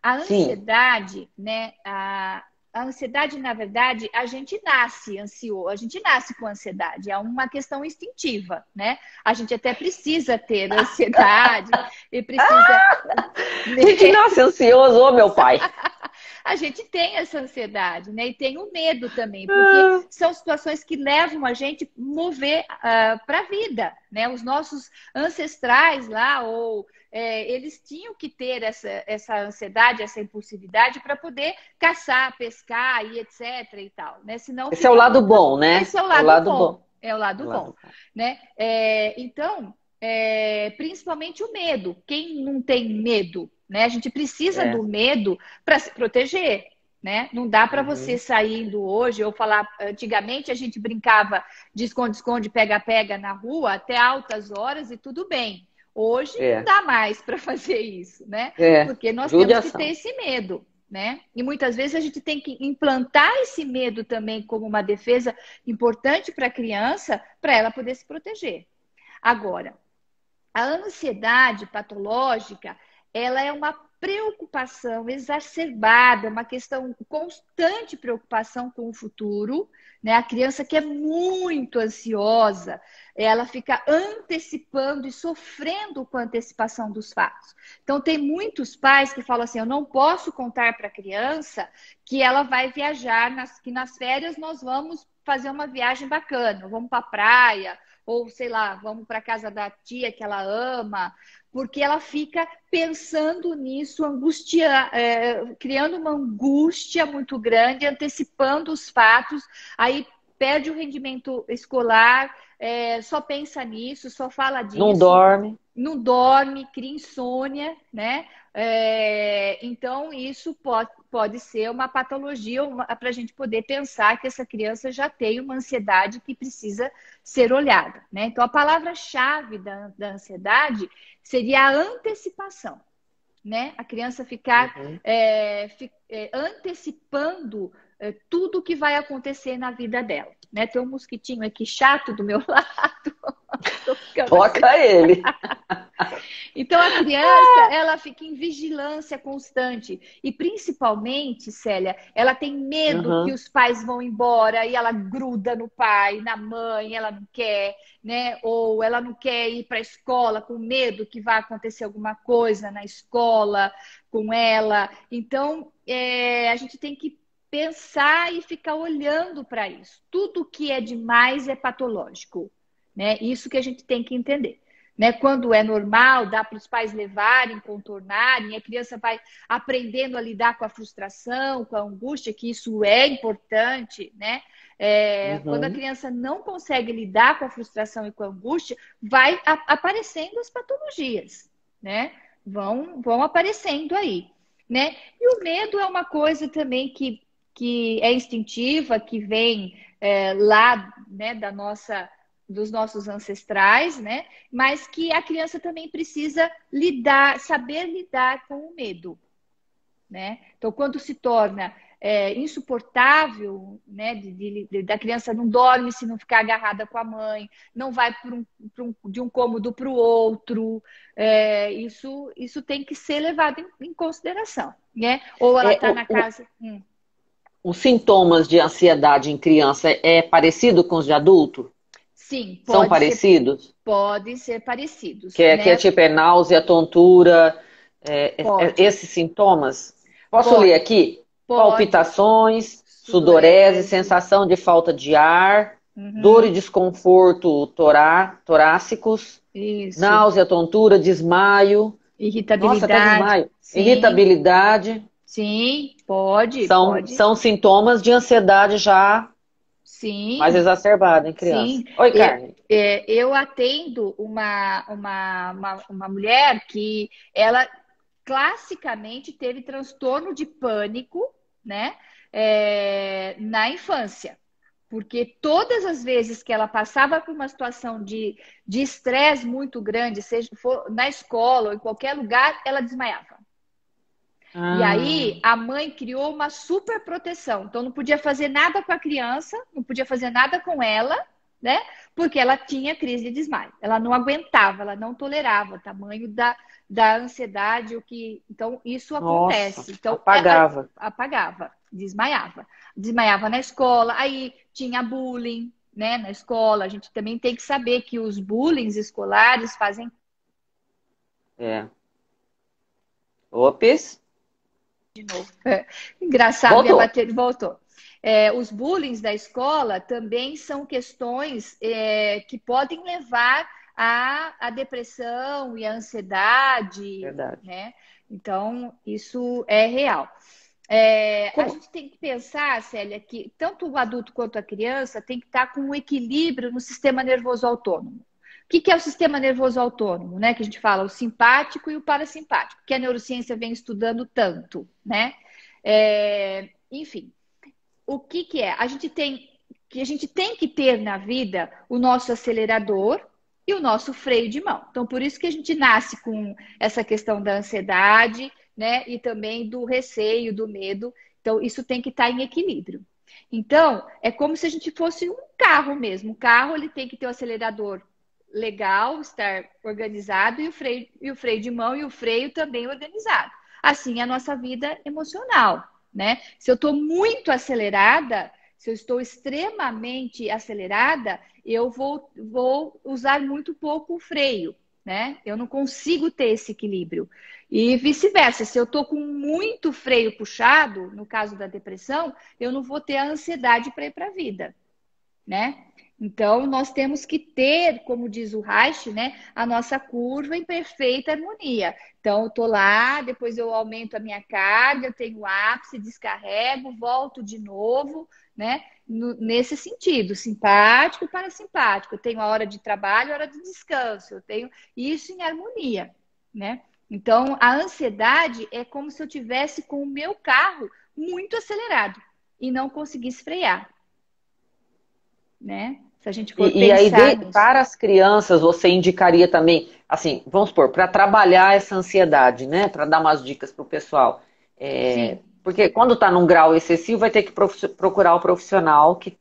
a Sim. ansiedade, né? A ansiedade, na verdade, a gente nasce ansioso, a gente nasce com ansiedade, é uma questão instintiva, né? A gente até precisa ter ansiedade e precisa, A gente né? nasce ansioso, ô meu pai. A gente tem essa ansiedade, né? E tem o medo também, porque Ah, são situações que levam a gente mover para a vida, né? Os nossos ancestrais lá, eles tinham que ter essa ansiedade, essa impulsividade para poder caçar, pescar e etc e tal, né? Senão esse é o fica lado muito. bom, né? Esse é o É o lado lado bom. bom, é o É o lado bom, lado bom. né? Então, principalmente o medo. Quem não tem medo, né? A gente precisa É. do medo para se proteger, né? Não dá para você Uhum. saindo hoje, ou falar, antigamente a gente brincava de esconde-esconde, pega-pega na rua até altas horas e tudo bem. Hoje não É. dá mais para fazer isso, né? É. Porque nós temos que ter Judiação. esse medo, né? E muitas vezes a gente tem que implantar esse medo também como uma defesa importante para a criança, para ela poder se proteger. Agora, a ansiedade patológica, ela é uma preocupação exacerbada, uma questão constante preocupação com o futuro, né? A criança que é muito ansiosa, ela fica antecipando e sofrendo com a antecipação dos fatos. Então tem muitos pais que falam assim: eu não posso contar para a criança que ela vai viajar, que nas férias nós vamos fazer uma viagem bacana, vamos para a praia, ou sei lá, vamos para casa da tia que ela ama, porque ela fica pensando nisso, criando uma angústia muito grande, antecipando os fatos, aí perde o rendimento escolar, só pensa nisso, só fala Não disso, dorme. não dorme, cria insônia, né? Então, isso pode ser uma patologia para a gente poder pensar que essa criança já tem uma ansiedade que precisa ser olhada, né? Então, a palavra-chave da ansiedade seria a antecipação, né? A criança ficar Uhum. antecipando tudo o que vai acontecer na vida dela, né? Tem um mosquitinho aqui chato do meu lado. Tô ficando assim. Toca ele. Então, a criança, ela fica em vigilância constante. E, principalmente, Célia, ela tem medo que Uhum. os pais vão embora e ela gruda no pai, na mãe, ela não quer, né? Ou ela não quer ir para a escola com medo que vai acontecer alguma coisa na escola com ela. Então, a gente tem que pensar e ficar olhando para isso. Tudo que é demais é patológico, né? Isso que a gente tem que entender. Né? Quando é normal, dá para os pais levarem, contornarem, a criança vai aprendendo a lidar com a frustração, com a angústia, que isso é importante, né? Quando a Uhum. criança não consegue lidar com a frustração e com a angústia, vai aparecendo as patologias, né? Vão aparecendo aí, né? E o medo é uma coisa também que é instintiva, que vem lá, né, dos nossos ancestrais, né? Mas que a criança também precisa saber lidar com o medo, né? Então, quando se torna insuportável, né? Da criança não dorme se não ficar agarrada com a mãe, não vai de um cômodo para o outro, isso tem que ser levado em consideração, né? Ou ela É, está na casa. os sintomas de ansiedade em criança é parecido com os de adulto? Sim, São parecidos? podem ser parecidos, Que é né? tipo náusea, tontura, Pode, esses sintomas? Posso ler pode, aqui? pode. Palpitações, sudorese, Sudorese. sensação de falta de ar, dor e Uhum, desconforto torácicos, isso. náusea, tontura, desmaio. Nossa, até Irritabilidade. desmaio. Sim, Irritabilidade sim, pode, são, pode. são sintomas de ansiedade já mais Sim, exacerbada em criança. sim. Oi, Carmen. Eu atendo uma mulher que ela classicamente teve transtorno de pânico, né, na infância. Porque todas as vezes que ela passava por uma situação de estresse muito grande, seja na escola ou em qualquer lugar, ela desmaiava. E aí a mãe criou uma super proteção. Então não podia fazer nada com a criança, não podia fazer nada com ela, né? Porque ela tinha crise de desmaio. Ela não aguentava, ela não tolerava o tamanho da ansiedade, o que. Então isso acontece. Nossa, Então apagava. apagava, desmaiava. Desmaiava na escola, aí tinha bullying, né? Na escola, a gente também tem que saber que os bullying escolares fazem. É. Ops. De novo. Engraçado, minha bateria voltou. Os bullying da escola também são questões que podem levar à depressão e à ansiedade. Verdade. Né? Então, isso é real. A gente tem que pensar, Célia, que tanto o adulto quanto a criança tem que estar com um equilíbrio no sistema nervoso autônomo. O que é o sistema nervoso autônomo, né? Que a gente fala o simpático e o parasimpático, que a neurociência vem estudando tanto, né? Enfim, o que é? A gente tem que ter na vida o nosso acelerador e o nosso freio de mão. Então, por isso que a gente nasce com essa questão da ansiedade, né? E também do receio, do medo. Então, isso tem que estar em equilíbrio. Então, é como se a gente fosse um carro mesmo. O carro ele tem que ter o acelerador legal, estar organizado e o freio de mão e o freio também organizado. Assim é a nossa vida emocional, né? Se eu estou muito acelerada, se eu estou extremamente acelerada, eu vou usar muito pouco o freio, né? Eu não consigo ter esse equilíbrio. E vice-versa, se eu estou com muito freio puxado, no caso da depressão, eu não vou ter a ansiedade para ir para a vida, né? Então, nós temos que ter, como diz o Reich, né, a nossa curva em perfeita harmonia. Então, eu estou lá, depois eu aumento a minha carga, eu tenho ápice, descarrego, volto de novo, né? Nesse sentido, simpático e parasimpático. Eu tenho a hora de trabalho, a hora de descanso. Eu tenho isso em harmonia, né? Então, a ansiedade é como se eu tivesse com o meu carro muito acelerado e não conseguisse frear, né? Se a gente for E aí, pensar para as crianças, você indicaria também, assim, vamos supor, para trabalhar essa ansiedade, né? Para dar umas dicas para o pessoal. Sim. Porque quando está num grau excessivo, vai ter que procurar o profissional que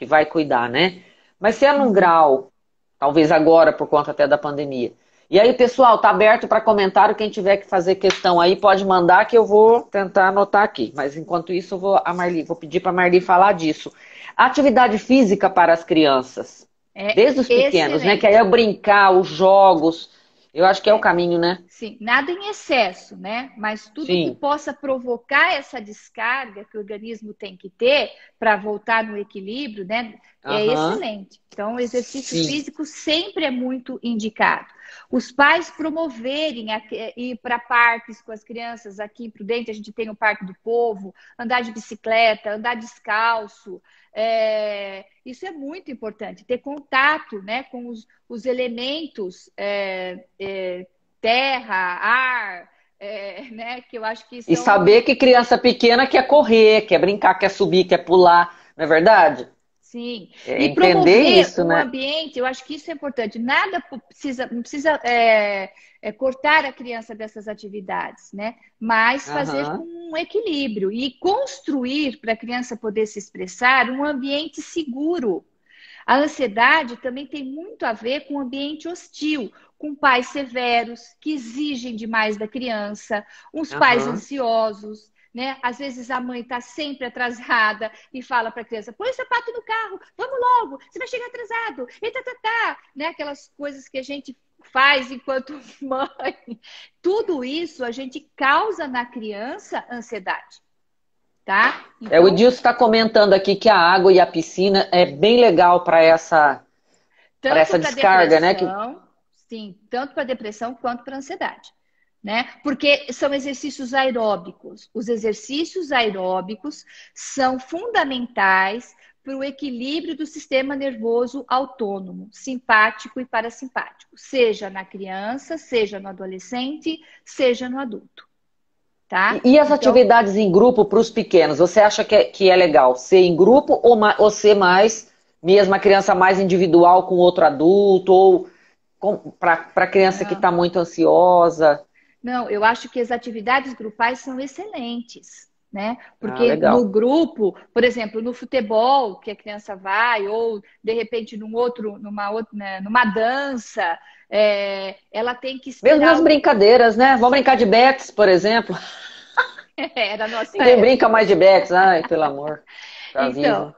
vai cuidar, né? Mas se é num grau, talvez agora, por conta até da pandemia. E aí, pessoal, tá aberto para comentário. Quem tiver que fazer questão aí, pode mandar que eu vou tentar anotar aqui. Mas enquanto isso, eu vou pedir para a Marli falar disso. Atividade física para as crianças, desde os pequenos, né? Que aí é o brincar, os jogos. Eu acho que é o caminho, né? Sim, nada em excesso, né? Mas tudo que possa provocar essa descarga que o organismo tem que ter para voltar no equilíbrio, né? É excelente. Então, o exercício físico sempre é muito indicado. Os pais promoverem ir para parques com as crianças. Aqui em Prudente a gente tem o Parque do Povo, andar de bicicleta, andar descalço. Isso é muito importante, ter contato, né, com os elementos terra, ar, né, que eu acho que são... E saber que criança pequena quer correr, quer brincar, quer subir, quer pular, não é verdade? Sim, e promover isso, um ambiente, eu acho que isso é importante. Nada não precisa cortar a criança dessas atividades, né? Mas fazer com um equilíbrio e construir para a criança poder se expressar um ambiente seguro. A ansiedade também tem muito a ver com um ambiente hostil, com pais severos que exigem demais da criança, uns pais ansiosos. Né? Às vezes a mãe está sempre atrasada e fala para a criança: põe o sapato no carro, vamos logo, você vai chegar atrasado, e né? Aquelas coisas que a gente faz enquanto mãe. Tudo isso a gente causa na criança ansiedade. Tá? Então, o Edilson está comentando aqui que a água e a piscina é bem legal para essa descarga, né? Sim, tanto para depressão quanto para ansiedade. Né? Porque são exercícios aeróbicos. Os exercícios aeróbicos são fundamentais para o equilíbrio do sistema nervoso autônomo, simpático e parasimpático, seja na criança, seja no adolescente, seja no adulto. Tá? E as atividades em grupo para os pequenos, você acha que é legal ser em grupo ou ser mais, mesmo a criança mais individual com outro adulto, ou para a criança que está muito ansiosa? Não, eu acho que as atividades grupais são excelentes, né? Porque no grupo, por exemplo, no futebol que a criança vai, ou de repente numa dança, ela tem que esperar. Mesmo nas brincadeiras, né? Vamos brincar de bets, por exemplo. Era a nossa Ninguém brinca mais de bets, ai, pelo amor. Então,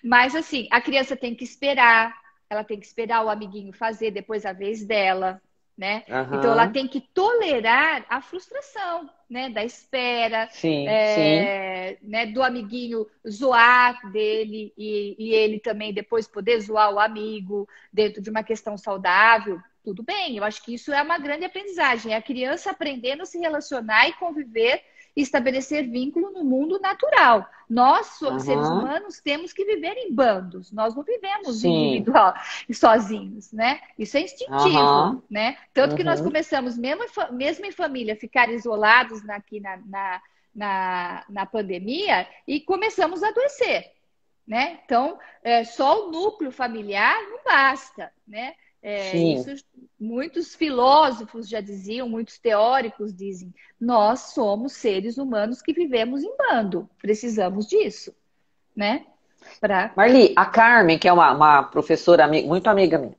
mas assim, a criança tem que esperar, ela tem que esperar o amiguinho fazer, depois a vez dela, né? Uhum. Então ela tem que tolerar a frustração, né? Da espera, sim. Né? Do amiguinho zoar dele e ele também depois poder zoar o amigo dentro de uma questão saudável. Tudo bem, eu acho que isso é uma grande aprendizagem. É a criança aprendendo a se relacionar e conviver e estabelecer vínculo no mundo natural. Nós, seres humanos, temos que viver em bandos. Nós não vivemos individual e sozinhos, né? Isso é instintivo, né? Tanto que nós começamos, mesmo em família, ficar isolados aqui na pandemia e começamos a adoecer, né? Então, só o núcleo familiar não basta, né? Isso, muitos filósofos já diziam, muitos teóricos dizem, nós somos seres humanos que vivemos em bando, precisamos disso, né? Marli, a Carmen, que é uma professora muito amiga minha,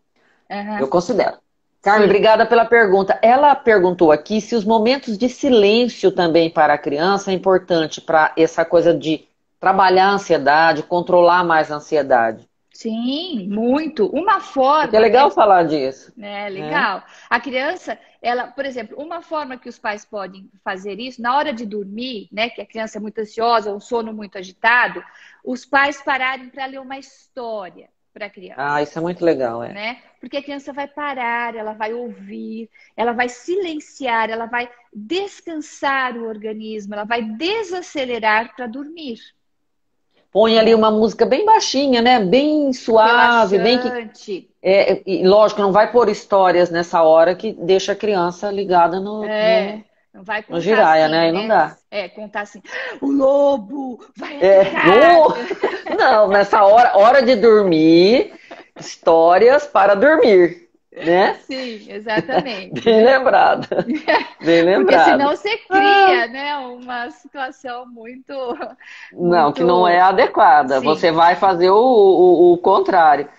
eu considero. Carmen, obrigada pela pergunta. Ela perguntou aqui se os momentos de silêncio também para a criança é importante para essa coisa de trabalhar a ansiedade, controlar mais a ansiedade. Sim, muito. Uma forma... Porque é legal falar disso. É legal. A criança, ela, por exemplo, uma forma que os pais podem fazer isso, na hora de dormir, né, que a criança é muito ansiosa, um sono muito agitado, os pais pararem para ler uma história para a criança. Ah, isso é muito legal, né? Porque a criança vai parar, ela vai ouvir, ela vai silenciar, ela vai descansar o organismo, ela vai desacelerar para dormir. Põe ali uma música bem baixinha, né? Bem suave, relaxante. E lógico, não vai pôr histórias nessa hora que deixa a criança ligada no não vai contar giraia, assim, né? E não dá. Contar assim, o lobo vai atacar. Não, nessa hora de dormir, histórias para dormir, né? Sim, exatamente. Bem lembrado. Bem lembrado. Porque senão você cria, né, uma situação muito... Não, que não é adequada. Sim. Você vai fazer o contrário.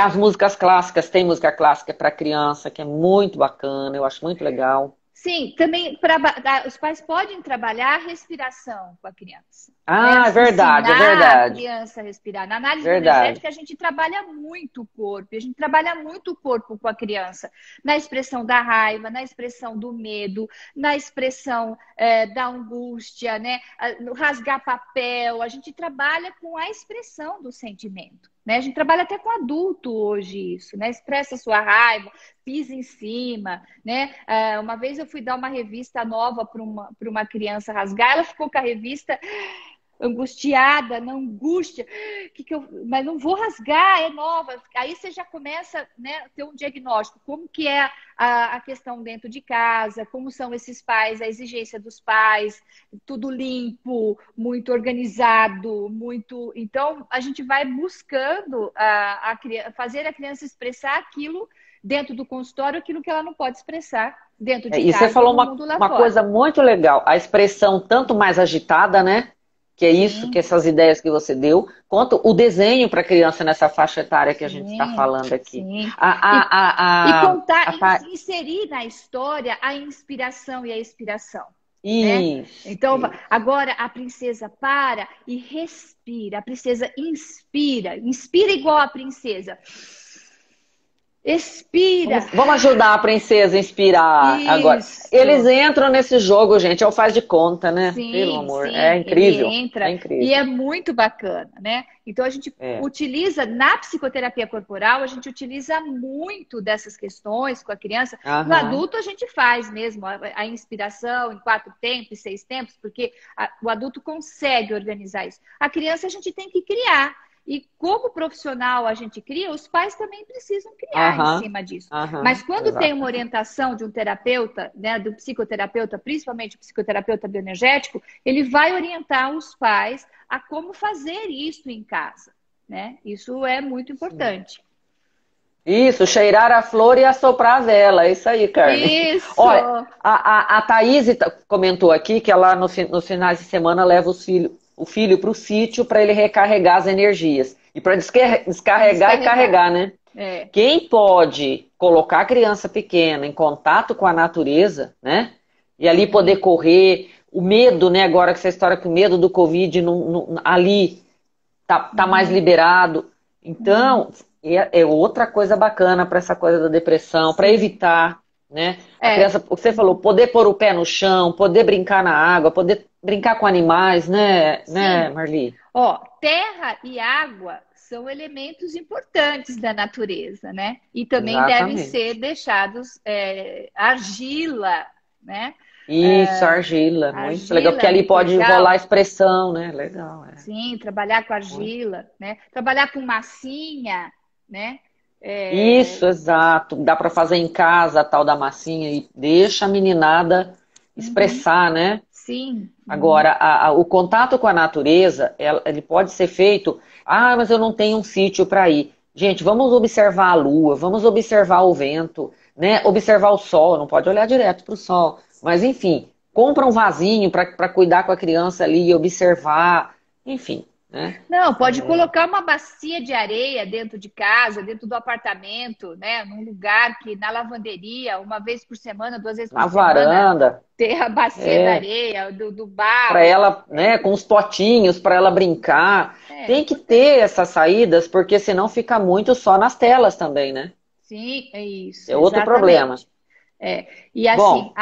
As músicas clássicas, tem música clássica para criança, que é muito bacana, eu acho muito legal. Sim, também os pais podem trabalhar a respiração com a criança. Ah, é verdade, é verdade. A criança a respirar. Na análise energética, a gente trabalha muito o corpo, a gente trabalha muito o corpo com a criança, na expressão da raiva, na expressão do medo, na expressão da angústia, né? No rasgar papel, a gente trabalha com a expressão do sentimento. Né? A gente trabalha até com adulto hoje isso, né? Expressa sua raiva, pisa em cima, né? Uma vez eu fui dar uma revista nova para uma criança rasgar, ela ficou com a revista angustiada, na angústia, mas não vou rasgar, é nova. Aí você já começa, né, a ter um diagnóstico, como que é a questão dentro de casa, como são esses pais, a exigência dos pais, tudo limpo, muito organizado, muito... Então, a gente vai buscando fazer a criança expressar aquilo dentro do consultório, aquilo que ela não pode expressar dentro de casa. E você falou uma coisa muito legal, a expressão tanto mais agitada, né? Que é isso, que essas ideias que você deu, quanto o desenho para a criança nessa faixa etária que a gente está falando aqui. Sim. Inserir na história a inspiração e a expiração. Né? Então, agora a princesa para e respira. A princesa inspira igual a princesa. Expira. Vamos ajudar a princesa a inspirar agora. Eles entram nesse jogo, gente, é o faz de conta, né? Sim, pelo amor, sim, é incrível. ele entra É incrível. e é muito bacana, né? Então a gente utiliza, na psicoterapia corporal, a gente utiliza muito dessas questões com a criança. No adulto a gente faz mesmo a inspiração em 4 tempos, 6 tempos, porque o adulto consegue organizar isso. A criança a gente tem que criar. E como profissional a gente cria, os pais também precisam criar em cima disso. Mas quando tem uma orientação de um terapeuta, né, do psicoterapeuta, principalmente o psicoterapeuta bioenergético, ele vai orientar os pais a como fazer isso em casa, né? Isso é muito importante. Isso, cheirar a flor e assoprar a vela, é isso aí, Carmen. Isso! Olha, a Thaís comentou aqui que ela nos finais de semana leva o filho para o sítio para ele recarregar as energias. E para descarregar e carregar, né? Quem pode colocar a criança pequena em contato com a natureza, né? E ali poder correr, o medo, né? Agora que essa história que o medo do Covid ali tá mais liberado. Então, é outra coisa bacana para essa coisa da depressão, para evitar, né? A criança, o que você falou, poder pôr o pé no chão, poder brincar na água, poder brincar com animais, né, Marli? Ó, terra e água são elementos importantes da natureza, né? E também devem ser deixados argila, né? Isso, argila, muito legal, porque ali pode rolar expressão, né? Legal. Sim, trabalhar com argila, né? Trabalhar com massinha, né? Isso, exato. Dá para fazer em casa a tal da massinha e deixa a meninada expressar, né? Sim. Agora, o contato com a natureza, ele pode ser feito. Ah, mas eu não tenho um sítio para ir. Gente, vamos observar a lua, vamos observar o vento, né? Observar o sol, não pode olhar direto para o sol. Mas, enfim, compra um vasinho para cuidar com a criança ali e observar, enfim. Né? Não, pode colocar uma bacia de areia dentro de casa, dentro do apartamento, né? Num lugar que na lavanderia, uma vez por semana, 2 vezes por na semana. Varanda. Ter a bacia da areia, do barro. Para ela, né, com os potinhos, para ela brincar. Tem que ter essas saídas, porque senão fica muito só nas telas também, né? Sim, é isso. É outro problema. E assim, bom,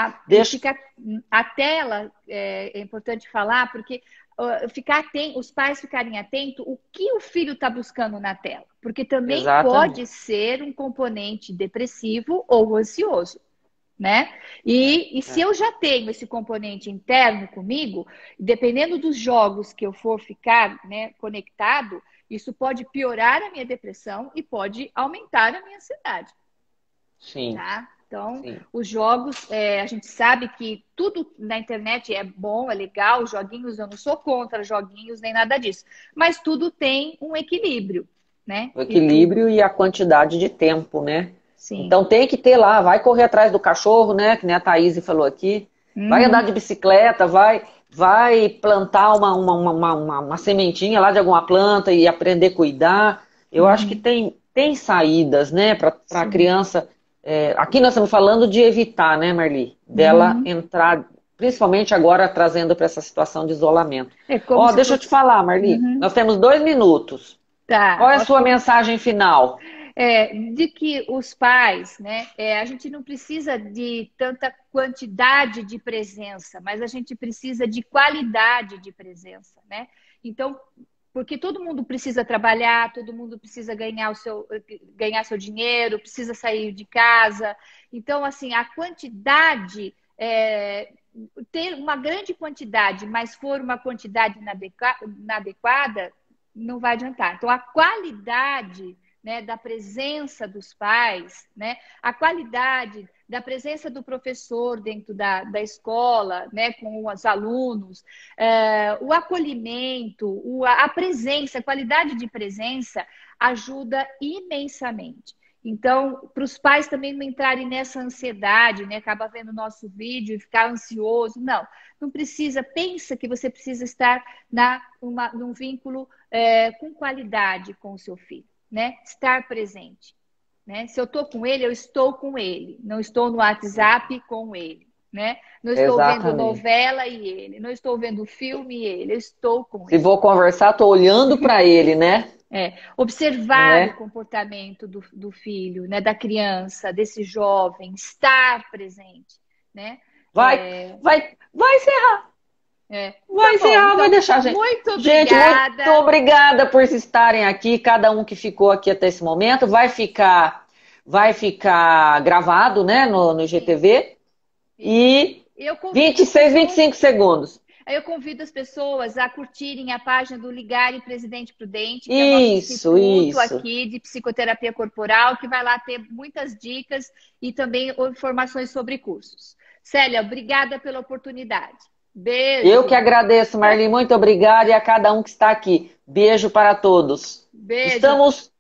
a tela, é importante falar, porque os pais ficarem atentos o que o filho está buscando na tela. Porque também pode ser um componente depressivo ou ansioso, né? E se eu já tenho esse componente interno comigo, dependendo dos jogos que eu for ficar, né, conectado, isso pode piorar a minha depressão e pode aumentar a minha ansiedade. Sim. Tá? Então, os jogos, a gente sabe que tudo na internet é bom, é legal, joguinhos, eu não sou contra joguinhos nem nada disso. Mas tudo tem um equilíbrio, né? O equilíbrio e a quantidade de tempo, né? Sim. Então tem que ter lá, vai correr atrás do cachorro, né? Que nem a Thaís falou aqui. Vai andar de bicicleta, vai plantar uma sementinha lá de alguma planta e aprender a cuidar. Eu acho que tem saídas, né? Para a criança... aqui nós estamos falando de evitar, né, Marli? Dela entrar, principalmente agora trazendo para essa situação de isolamento. Deixa eu te falar, Marli. Nós temos 2 minutos. Tá. Qual é a sua mensagem final? De que os pais, né, a gente não precisa de tanta quantidade de presença, mas a gente precisa de qualidade de presença, né? Então, porque todo mundo precisa trabalhar, todo mundo precisa ganhar seu dinheiro, precisa sair de casa. Então, assim, a quantidade, ter uma grande quantidade, mas for uma quantidade inadequada, não vai adiantar. Então, a qualidade, né, da presença dos pais, né, a qualidade da presença do professor dentro da escola, né, com os alunos, o acolhimento, a presença, a qualidade de presença ajuda imensamente. Então, para os pais também não entrarem nessa ansiedade, né, acaba vendo o nosso vídeo e ficar ansioso. Não precisa, pensa que você precisa estar num vínculo com qualidade com o seu filho. Né? Estar presente. Né? Se eu estou com ele, eu estou com ele. Não estou no WhatsApp com ele. Né? Não estou vendo novela e ele. Não estou vendo filme e ele. Eu estou com ele. Se vou conversar, estou olhando para ele, né? Observar o comportamento do filho, né, da criança, desse jovem, estar presente, né? Vai encerrar. Vai encerrar, então, vai deixar, gente. Muito obrigada. Gente, muito obrigada por estarem aqui, cada um que ficou aqui até esse momento. Vai ficar gravado, né, no IGTV. E 26, 25 segundos. Eu convido as pessoas a curtirem a página do Ligarem Presidente Prudente, que é o nosso instituto aqui de psicoterapia corporal, que vai lá ter muitas dicas e também informações sobre cursos. Célia, obrigada pela oportunidade. Beijo. Eu que agradeço, Marli, muito obrigada, e a cada um que está aqui. Beijo para todos. Beijo. Estamos